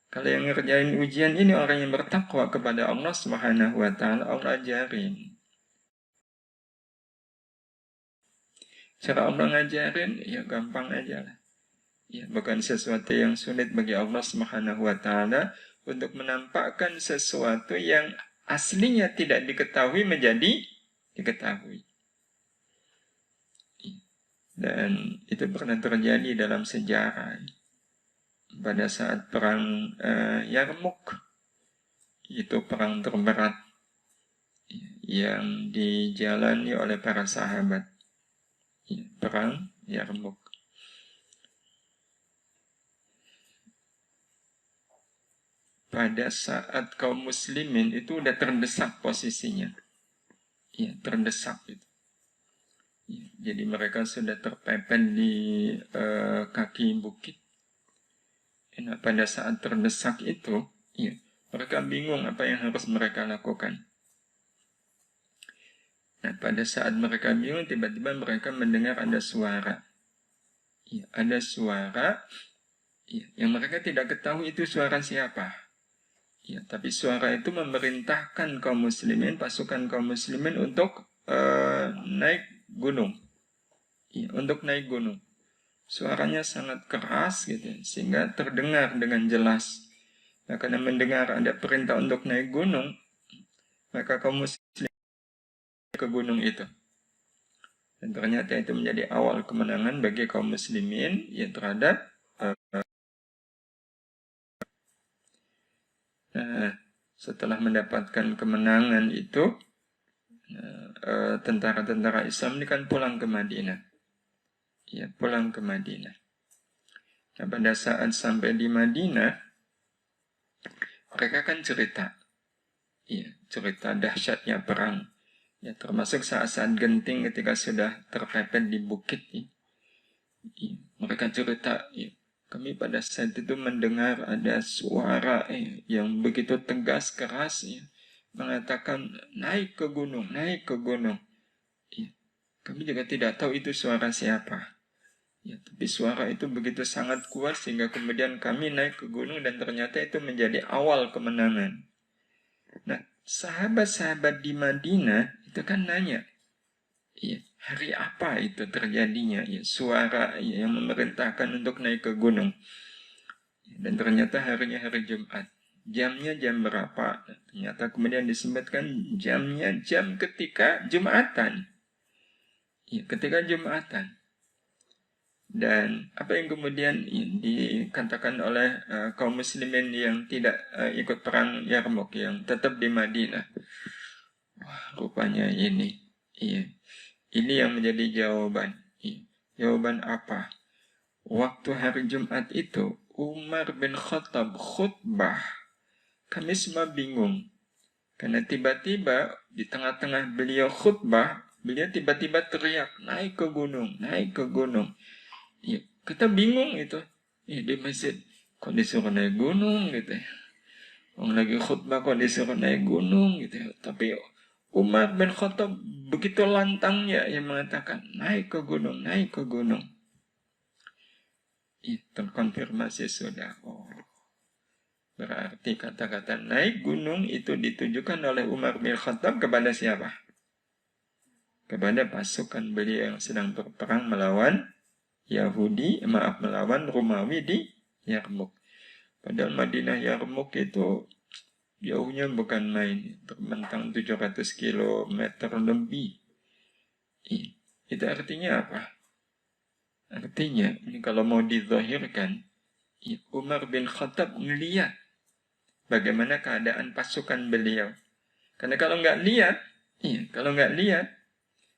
Kalau yang ngerjain ujian ini orang yang bertakwa kepada Allah Subhanahu wa taala, Allah ajarin. Cara Allah ngajarin, ya gampang aja lah. Ya, bukan sesuatu yang sulit bagi Allah Subhanahu wa taala untuk menampakkan sesuatu yang aslinya tidak diketahui menjadi diketahui. Dan itu pernah terjadi dalam sejarah. Pada saat perang Yarmuk, itu perang terberat yang dijalani oleh para sahabat. Perang Yarmuk. Pada saat kaum muslimin itu udah terdesak posisinya. Ya, terdesak itu. Ya, jadi mereka sudah terpepet di kaki bukit. Nah, pada saat terdesak itu, ya, mereka bingung apa yang harus mereka lakukan. Nah, pada saat mereka bingung, tiba-tiba mereka mendengar ada suara. Ya, ada suara ya, yang mereka tidak ketahui itu suara siapa. Ya, tapi suara itu memerintahkan kaum muslimin, pasukan kaum muslimin untuk naik gunung. Ya, untuk naik gunung. Suaranya sangat keras gitu, sehingga terdengar dengan jelas. Nah, karena mendengar ada perintah untuk naik gunung, maka kaum muslimin ke gunung itu. Dan ternyata itu menjadi awal kemenangan bagi kaum muslimin ya terhadap setelah mendapatkan kemenangan itu, tentara-tentara Islam ini kan pulang ke Madinah. Ya, pulang ke Madinah. Nah, pada saat sampai di Madinah, mereka kan cerita. Ya, cerita dahsyatnya perang. Ya, termasuk saat-saat genting ketika sudah terpepet di bukit. Ya. Ya, mereka cerita, ya, kami pada saat itu mendengar ada suara yang begitu tegas, keras, ya, mengatakan naik ke gunung, naik ke gunung. Ya, kami juga tidak tahu itu suara siapa. Ya, tapi suara itu begitu sangat kuat sehingga kemudian kami naik ke gunung dan ternyata itu menjadi awal kemenangan. Nah, sahabat-sahabat di Madinah itu kan nanya, ya, hari apa itu terjadinya? Ya, suara yang memerintahkan untuk naik ke gunung. Dan ternyata harinya hari Jumat. Jamnya jam berapa? Ternyata kemudian disebutkan jamnya jam ketika Jumatan. Ya, ketika Jumatan. Dan apa yang kemudian dikatakan oleh kaum muslimin yang tidak ikut perang Yarmuk, yang tetap di Madinah. Wah, rupanya ini. Iya. Ini yang menjadi jawaban. Iya. Jawaban apa? Waktu hari Jumat itu, Umar bin Khattab khutbah. Kami semua bingung. Karena tiba-tiba di tengah-tengah beliau khutbah, beliau tiba-tiba teriak, naik ke gunung, naik ke gunung. Ya, kita bingung itu. Ya, di masjid, kok disuruh naik gunung gitu ya. Orang lagi khutbah kok disuruh naik gunung gitu ya. Tapi Umar bin Khattab begitu lantangnya yang mengatakan, naik ke gunung, naik ke gunung. Terkonfirmasi sudah. Oh, berarti kata-kata naik gunung itu ditujukan oleh Umar bin Khattab kepada siapa? Kepada pasukan beliau yang sedang berperang melawan melawan Romawi di Yarmuk. Padahal Madinah Yarmuk itu jauhnya bukan main, terbentang 700 km lebih. Itu artinya apa? Artinya, ini kalau mau dizahirkan, Umar bin Khattab melihat bagaimana keadaan pasukan beliau. Karena kalau nggak lihat,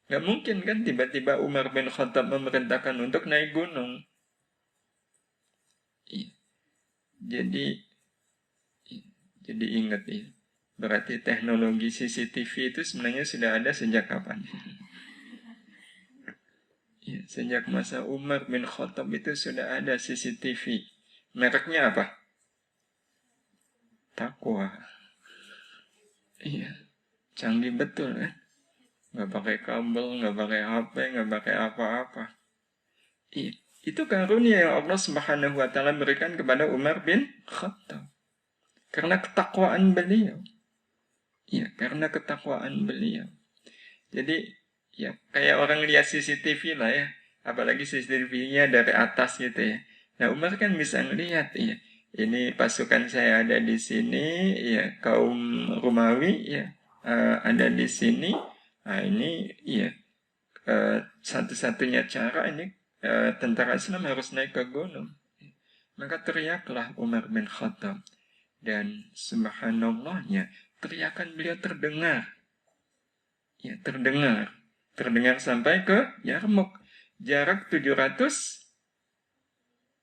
nggak mungkin kan tiba-tiba Umar bin Khattab memerintahkan untuk naik gunung. Jadi ingat ya. Berarti teknologi CCTV itu sebenarnya sudah ada sejak kapan? Ya, sejak masa Umar bin Khattab itu sudah ada CCTV. Mereknya apa? Takwa. Iya, canggih betul kan? Nggak pakai kabel, nggak pakai HP, nggak pakai apa-apa. Iya, itu karunia yang Allah Subhanahu wa Ta'ala berikan kepada Umar bin Khattab. Karena ketakwaan beliau. Iya, karena ketakwaan beliau. Jadi, ya kayak orang lihat CCTV lah ya. Apalagi CCTV-nya dari atas gitu ya. Nah, Umar kan bisa ngelihat ya. Ini pasukan saya ada di sini, ya kaum Romawi ya ada di sini. Nah, ini ya satu-satunya cara ini tentara Islam harus naik ke gunung. Maka teriaklah Umar bin Khattab. Dan subhanallahnya, teriakan beliau terdengar. Ya, terdengar sampai ke Yarmuk. Jarak 700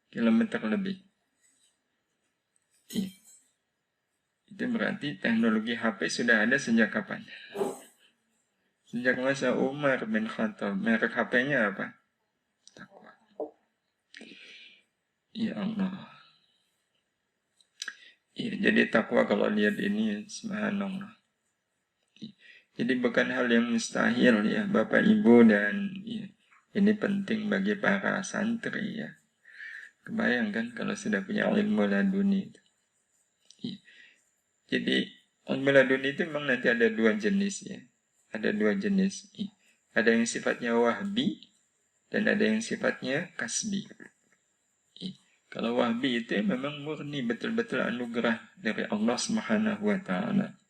km lebih. Ya. Itu berarti teknologi HP sudah ada sejak kapan? Sejak masa Umar bin Khattab. Merek HP-nya apa? Takwa. Ya Allah. Ya, jadi takwa kalau lihat ini, subhanallah. Jadi bukan hal yang mustahil ya, Bapak Ibu, dan ya, ini penting bagi para santri ya. Kebayangkan kalau sudah punya ilmu laduni. Ya. Jadi ilmu laduni itu memang nanti ada dua jenis ya. Ada dua jenis. Ya. Ada yang sifatnya wahbi dan ada yang sifatnya kasbi. Ya. Kalau wahbi itu memang murni betul-betul anugerah dari Allah Subhanahu wa taala.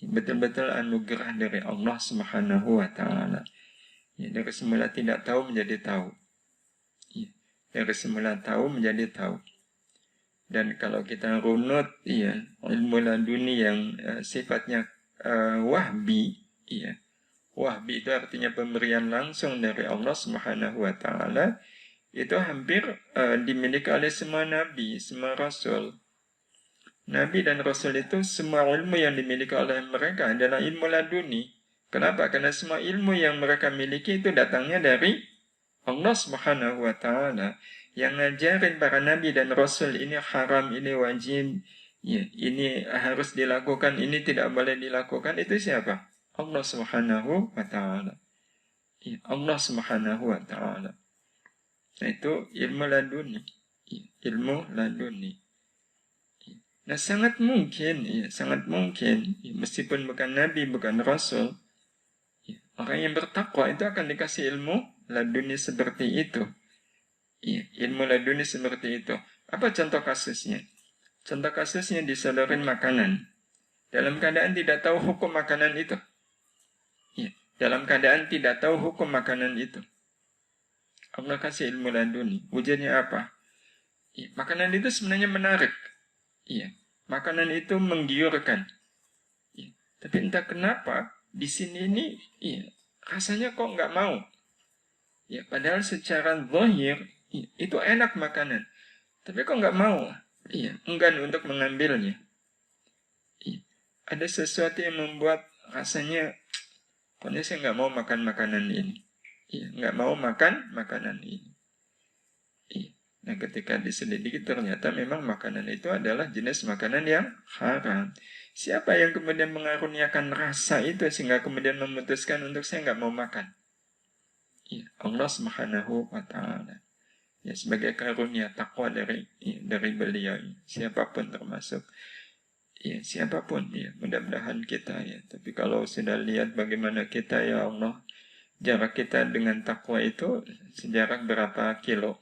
Betul-betul anugerah dari Allah Subhanahu wa taala. Ya, dari semula tidak tahu menjadi tahu. Ya, dari semula tahu menjadi tahu. Dan kalau kita runut ya, ilmu laduni yang sifatnya wahbi, ya. Wahbi itu artinya pemberian langsung dari Allah Subhanahu wa taala. Itu hampir dimiliki oleh semua nabi, semua rasul. Nabi dan Rasul itu semua ilmu yang dimiliki oleh mereka adalah ilmu laduni. Kenapa? Karena semua ilmu yang mereka miliki itu datangnya dari Allah Subhanahu wa taala. Yang ngajarin para nabi dan rasul ini haram, ini wajib, ya, ini harus dilakukan, ini tidak boleh dilakukan, itu siapa? Allah Subhanahu wa taala. Ya, Allah Subhanahu wa taala. Nah, itu ilmu laduni. Ya, ilmu laduni. Nah, sangat mungkin, ya, meskipun bukan nabi, bukan rasul, ya, orang yang bertakwa itu akan dikasih ilmu laduni seperti itu. Ya, ilmu laduni seperti itu. Apa contoh kasusnya? Contoh kasusnya disodorin makanan. Dalam keadaan tidak tahu hukum makanan itu. Ya, dalam keadaan tidak tahu hukum makanan itu. Allah kasih ilmu laduni. Wujudnya apa? Ya, makanan itu sebenarnya menarik. Iya, makanan itu menggiurkan. Ya, tapi entah kenapa di sini ini, iya, rasanya kok nggak mau. Ya, padahal secara zahir iya, itu enak makanan, tapi kok nggak mau. Iya, enggan untuk mengambilnya. Iya, ada sesuatu yang membuat rasanya, pokoknya saya nggak mau makan makanan ini. Iya, nggak mau makan makanan ini. Iya. Nah, ketika diselidiki ternyata memang makanan itu adalah jenis makanan yang haram. Siapa yang kemudian mengaruniakan rasa itu sehingga kemudian memutuskan untuk saya nggak mau makan? Ya, Allah Subhanahu wa taala. Ya, sebagai karunia takwa dari beliau. Siapapun termasuk. Ya, siapapun ya, mudah-mudahan kita ya. Tapi kalau sudah lihat bagaimana kita ya Allah, jarak kita dengan takwa itu sejarak berapa kilo?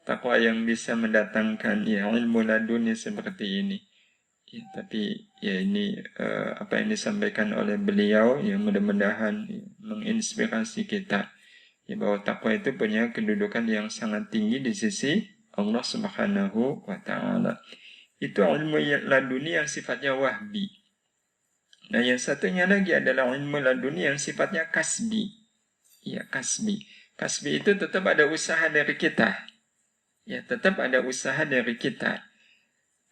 Takwa yang bisa mendatangkan ya ilmu laduni seperti ini. Ya, tapi ya ini apa yang disampaikan oleh beliau yang mudah-mudahan ya, menginspirasi kita ya bahwa takwa itu punya kedudukan yang sangat tinggi di sisi Allah Subhanahu wa taala. Itu ilmu laduni yang sifatnya wahbi. Nah, yang satunya lagi adalah ilmu laduni yang sifatnya kasbi. Ya, kasbi. Kasbi itu tetap ada usaha dari kita. Ya, tetap ada usaha dari kita.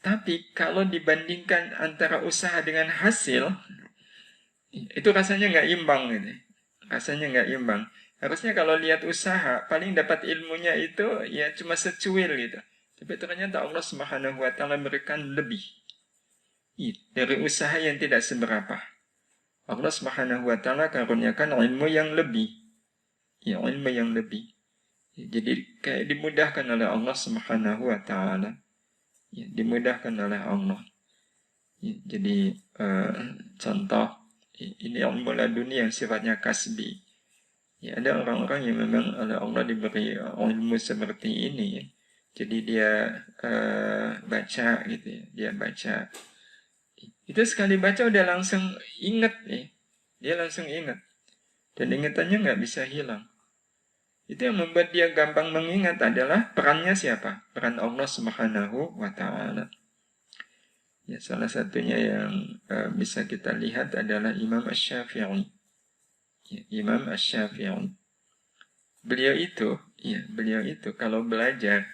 Tapi kalau dibandingkan antara usaha dengan hasil, itu rasanya nggak imbang gitu. Rasanya nggak imbang. Harusnya kalau lihat usaha, paling dapat ilmunya itu ya cuma secuil gitu. Tapi ternyata Allah Subhanahu wa taala berikan lebih. Dari usaha yang tidak seberapa. Allah Subhanahu wa taala karuniakan ilmu yang lebih. Ya, ilmu yang lebih. Jadi kayak dimudahkan oleh Allah Subhanahu wa taala. Ya, dimudahkan oleh Allah. Ya, jadi contoh ini ilmu laduni yang sifatnya kasbi. Ya, ada orang-orang yang memang oleh Allah diberi ilmu seperti ini. Ya. Jadi dia baca gitu ya, dia baca. Itu sekali baca udah langsung ingat ya. Dia langsung ingat. Dan ingatannya nggak bisa hilang. Itu yang membuat dia gampang mengingat adalah perannya siapa? Peran Allah Subhanahu wa taala. Ya, salah satunya yang bisa kita lihat adalah Imam Asy-Syafi'i. Ya, Imam Asy-Syafi'i. Beliau itu kalau belajar,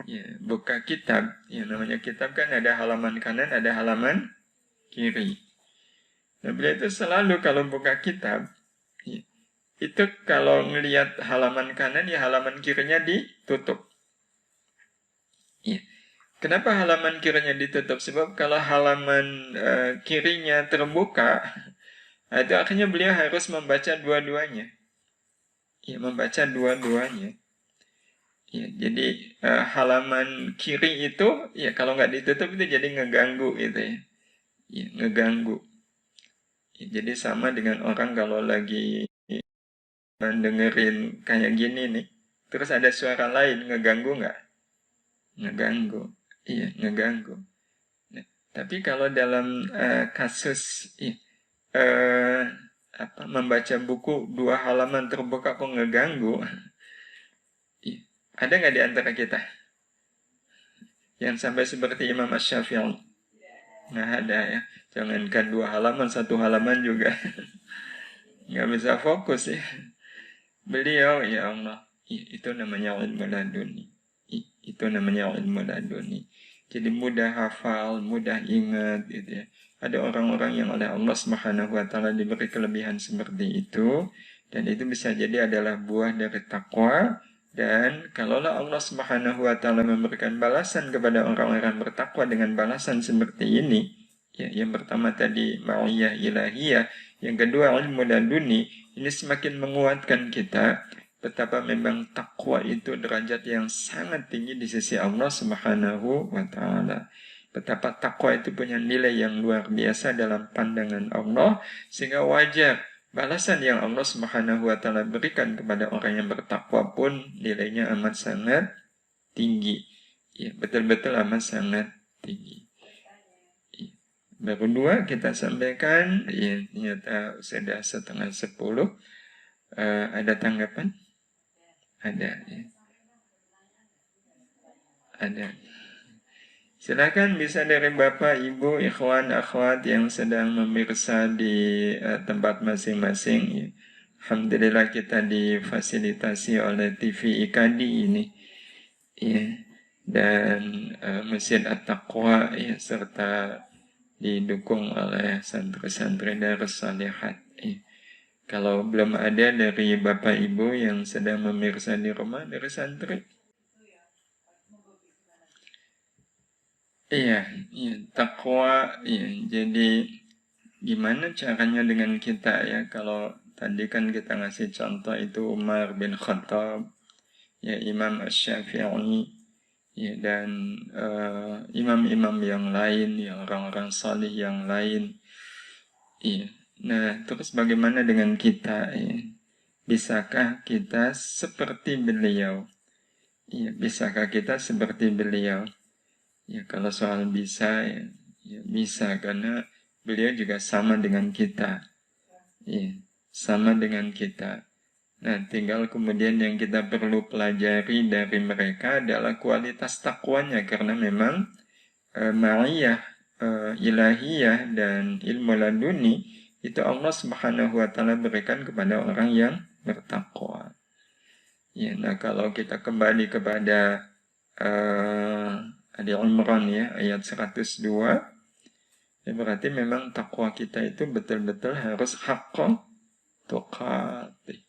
ya, buka kitab, ya namanya kitab kan ada halaman kanan, ada halaman kiri. Nah, beliau itu selalu kalau buka kitab, ya, itu kalau ngelihat halaman kanan, ya halaman kirinya ditutup. Ya. Kenapa halaman kirinya ditutup? Sebab kalau halaman kirinya terbuka, itu akhirnya beliau harus membaca dua-duanya. Ya, membaca dua-duanya. Ya, jadi halaman kiri itu, ya kalau nggak ditutup itu jadi ngeganggu gitu ya. Ya, ngeganggu. Ya, jadi sama dengan orang kalau lagi dengerin kayak gini nih, terus ada suara lain ngeganggu nggak? Ngeganggu. Iya, ngeganggu. Nah, tapi kalau dalam kasus eh, membaca buku dua halaman terbuka kok ngeganggu, iya, ada nggak di antara kita yang sampai seperti Imam Asy-Syafi'i? Nggak ada ya. Jangankan dua halaman, satu halaman juga nggak bisa fokus ya. Beliau, ya Allah, itu namanya ilmu laduni. Itu namanya ilmu laduni. Jadi mudah hafal, mudah ingat gitu ya. Ada orang-orang yang oleh Allah Subhanahu wa taala diberi kelebihan seperti itu, dan itu bisa jadi adalah buah dari takwa. Dan kalaulah Allah Subhanahu wa taala memberikan balasan kepada orang-orang bertakwa dengan balasan seperti ini, ya, yang pertama tadi ma'iyah ilahiyah, yang kedua ilmu laduni, ini semakin menguatkan kita betapa memang takwa itu derajat yang sangat tinggi di sisi Allah Subhanahu wa taala. Betapa takwa itu punya nilai yang luar biasa dalam pandangan Allah, sehingga wajar balasan yang Allah Subhanahu wa taala berikan kepada orang yang bertakwa pun nilainya amat sangat tinggi. Ya, betul-betul amat sangat tinggi. Ya. Baru dua kita sampaikan, ya, ternyata sudah 9:30. Ada tanggapan? Ada, ya. Ada. Silakan bisa dari Bapak, Ibu, ikhwan, akhwat yang sedang memirsa di tempat masing-masing. Ya. Alhamdulillah kita difasilitasi oleh TV IKADI ini. Ya. Dan Masjid At-Taqwa, ya, serta didukung oleh santri-santri Darus Salihat. Ya. Kalau belum ada dari Bapak Ibu yang sedang memirsa di rumah dari santri, iya, iya, takwa, iya. Jadi gimana caranya dengan kita ya? Kalau tadi kan kita ngasih contoh itu Umar bin Khattab, ya Imam Asy-Syafi'i, ya dan imam-imam yang lain, ya orang-orang salih yang lain, iya. Nah, terus bagaimana dengan kita? Ya? Bisakah kita seperti beliau? Ya, bisakah kita seperti beliau? Ya, kalau soal bisa, ya bisa karena beliau juga sama dengan kita. Ya, sama dengan kita. Nah, tinggal kemudian yang kita perlu pelajari dari mereka adalah kualitas takwanya karena memang ma'iyah, ilahiyah dan ilmu laduni itu Allah Subhanahu wa taala berikan kepada orang yang bertakwa. Ya, nah kalau kita kembali kepada Ali Imran ya ayat 102, ya berarti memang takwa kita itu betul-betul harus haqqan tuqati.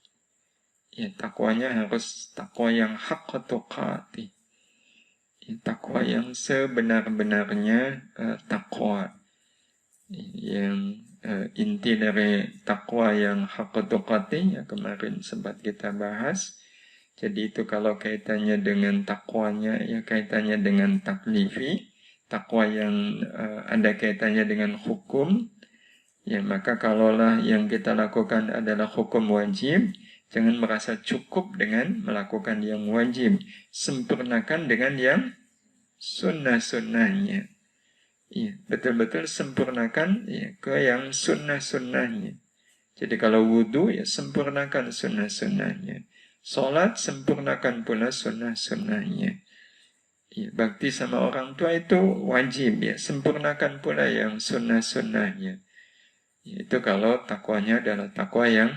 Ya, takwanya harus takwa yang haqqan tuqati. Ya, takwa yang sebenar-benarnya takwa. Yang inti dari takwa yang haqqan tuqati ya kemarin sempat kita bahas. Jadi itu kalau kaitannya dengan takwanya, ya kaitannya dengan taklifi, takwa yang ada kaitannya dengan hukum, ya maka kalaulah yang kita lakukan adalah hukum wajib, jangan merasa cukup dengan melakukan yang wajib, sempurnakan dengan yang sunnah-sunnahnya. Ya, betul-betul sempurnakan ya, ke yang sunnah-sunnahnya. Jadi kalau wudhu, ya sempurnakan sunnah-sunnahnya. Sholat, sempurnakan pula sunnah-sunnahnya. Ya, bakti sama orang tua itu wajib ya, sempurnakan pula yang sunnah-sunnahnya. Ya, itu kalau takwanya adalah takwa yang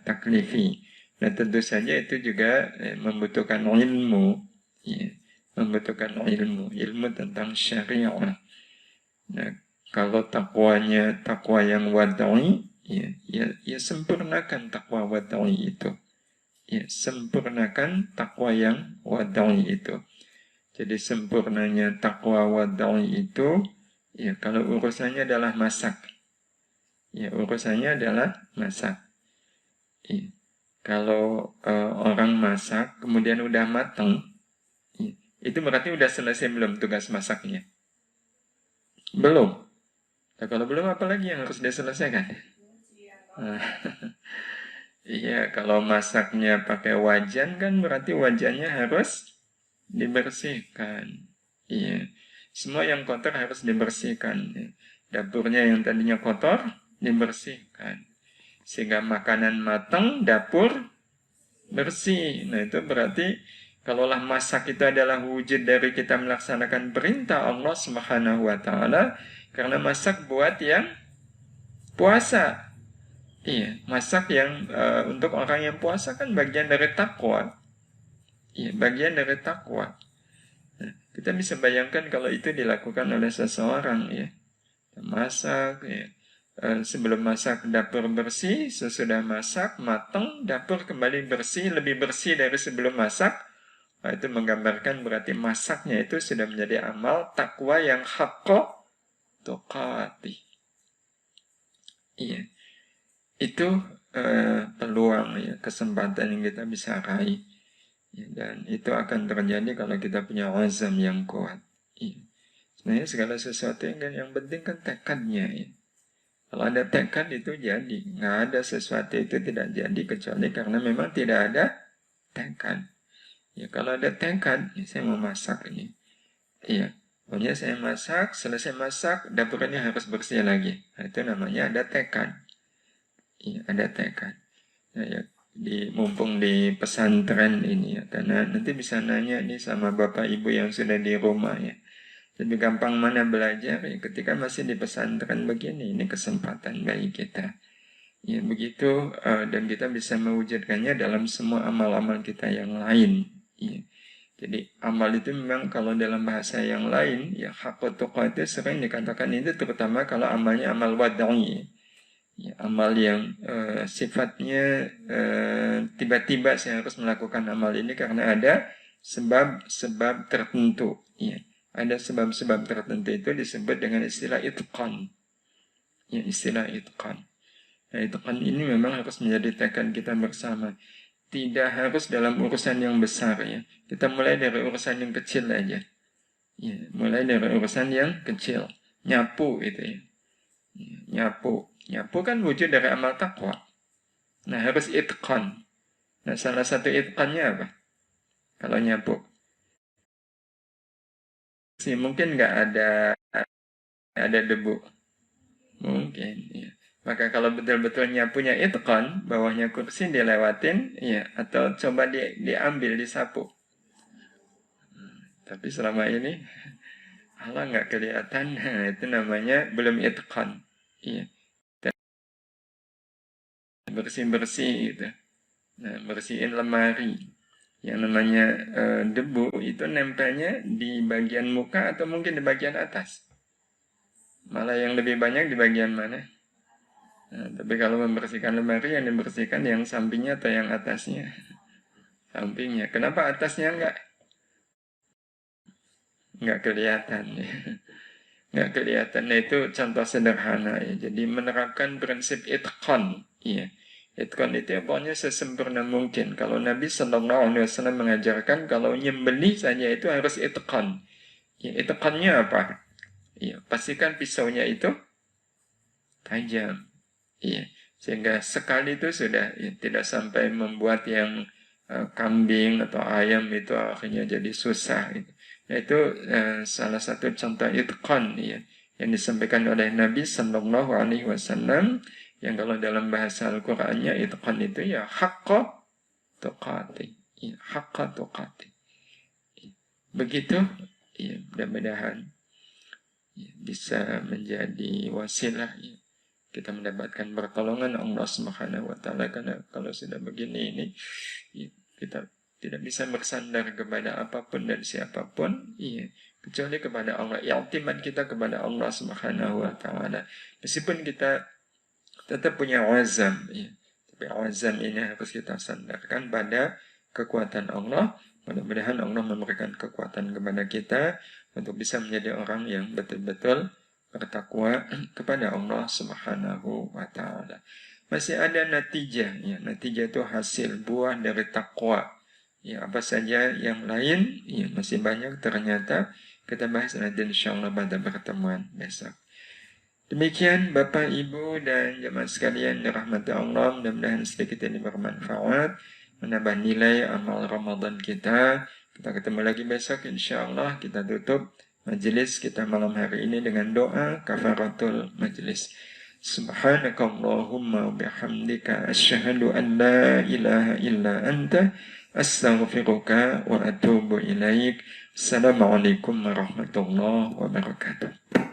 taklifi. Nah tentu saja itu juga membutuhkan ilmu. Ya, membutuhkan ilmu tentang syariah. Nah kalau takwanya takwa yang wadai, ya sempurnakan takwa wadai itu. Ya, sempurnakan takwa yang wadai itu. Jadi sempurnanya takwa wadai itu, ya kalau urusannya adalah masak. Ya urusannya adalah masak. Ya. Kalau orang masak, kemudian udah mateng, ya, itu berarti udah selesai belum tugas masaknya? Belum. Nah, kalau belum apa lagi yang harus diselesaikan? Nah, iya, kalau masaknya pakai wajan kan berarti wajannya harus dibersihkan. Iya, semua yang kotor harus dibersihkan. Dapurnya yang tadinya kotor dibersihkan. Sehingga makanan matang, dapur bersih. Nah itu berarti kalaulah masak itu adalah wujud dari kita melaksanakan perintah Allah Subhanahu wa taala, karena masak buat yang puasa. Iya, masak yang untuk orang yang puasa kan bagian dari takwa. Iya, bagian dari takwa. Nah, kita bisa bayangkan kalau itu dilakukan oleh seseorang, ya. Masak, ya. Sebelum masak dapur bersih, sesudah masak matang dapur kembali bersih, lebih bersih dari sebelum masak. Nah, itu menggambarkan berarti masaknya itu sudah menjadi amal takwa yang haqqa tuqati. Iya. Itu peluang, ya, kesempatan yang kita bisa raih, ya, dan itu akan terjadi kalau kita punya azam yang kuat, ya. Sebenarnya segala sesuatu yang penting kan tekadnya, ya. Kalau ada tekad itu jadi, nggak ada sesuatu itu tidak jadi kecuali karena memang tidak ada tekad. Ya kalau ada tekad, ya, saya mau masak ini, iya, pokoknya saya masak, selesai masak dapurnya harus bersih lagi. Nah, itu namanya ada tekad. Iya, ada tekad. Nah, ya, mumpung di pesantren ini, ya, karena nanti bisa nanya nih sama bapak ibu yang sudah di rumah, ya. Lebih gampang mana belajar, ya, ketika masih di pesantren begini, ini kesempatan bagi kita. Ya begitu, dan kita bisa mewujudkannya dalam semua amal-amal kita yang lain. Ya. Jadi amal itu memang kalau dalam bahasa yang lain, ya haqqut tuqah itu sering dikatakan itu terutama kalau amalnya amal wad'i. Ya, amal yang sifatnya tiba-tiba saya harus melakukan amal ini karena ada sebab-sebab tertentu. Ya. Ada sebab-sebab tertentu itu disebut dengan istilah itqan. Ya, istilah itqan. Nah, itqan ini memang harus menjadi tekad kita bersama. Tidak harus dalam urusan yang besar, ya. Kita mulai dari urusan yang kecil aja. Ya, mulai dari urusan yang kecil. Nyapu itu, ya. Ya, nyapu. Nyapu kan wujud dari amal takwa. Nah, harus itqan. Nah, salah satu itqannya apa? Kalau nyapu. Mungkin nggak ada debu. Mungkin, ya. Maka kalau betul-betul nyapunya itqan, bawahnya kursi dilewatin, ya, atau coba diambil, disapu. Tapi selama ini, Allah nggak kelihatan, nah, itu namanya belum itqan. Iya. Bersih-bersih gitu. Nah, bersihin lemari. Yang namanya debu itu nempelnya di bagian muka atau mungkin di bagian atas. Malah yang lebih banyak di bagian mana? Nah, tapi kalau membersihkan lemari yang dibersihkan yang sampingnya atau yang atasnya? Sampingnya. Kenapa atasnya nggak kelihatan, ya? Nggak kelihatan. Nah, itu contoh sederhana, ya. Jadi menerapkan prinsip itqan, ya. Itqan itu ya, pokoknya sesempurna mungkin. Kalau Nabi Shallallahu Alaihi Wasallam mengajarkan kalau nyembelih saja itu harus itqan. Ya, itqannya apa? Ya, pastikan pisaunya itu tajam. Ya, sehingga sekali itu sudah, ya, tidak sampai membuat yang kambing atau ayam itu akhirnya jadi susah. Gitu. Nah, itu salah satu contoh itqan, ya, yang disampaikan oleh Nabi Sallallahu Alaihi Wasallam, yang kalau dalam bahasa Al-Qur'annya itqan itu ya haqqa tuqati, ya, haqqa tuqati. Ya. Begitu, ya, mudah-mudahan, ya, bisa menjadi wasilah, ya, kita mendapatkan pertolongan Allah Subhanahu wa taala, karena kalau sudah begini ini, ya, kita tidak bisa bersandar kepada apapun dan siapapun, iya, kecuali kepada Allah. I'timad kita kepada Allah Subhanahu wa taala. Meskipun kita tetap punya azam, iya, tapi azam ini harus kita sandarkan pada kekuatan Allah. Mudah-mudahan Allah memberikan kekuatan kepada kita untuk bisa menjadi orang yang betul-betul bertakwa kepada Allah Subhanahu wa Ta'ala. Masih ada natijah, ya, natijah itu hasil buah dari takwa. Ya, apa saja yang lain, ya, masih banyak ternyata. Kita bahas nanti insyaallah pada pertemuan besok. Demikian Bapak, Ibu, dan jemaah sekalian dirahmati Allah, mudah-mudahan sedikit ini bermanfaat, menambah nilai amal Ramadan kita. Kita ketemu lagi besok insyaallah. Kita tutup majelis kita malam hari ini dengan doa kafaratul majelis. Subhanakallahumma bihamdika asyhadu an la ilaha illa anta astaghfiruka wa atubu ilaik. Assalamualaikum warahmatullahi wabarakatuh.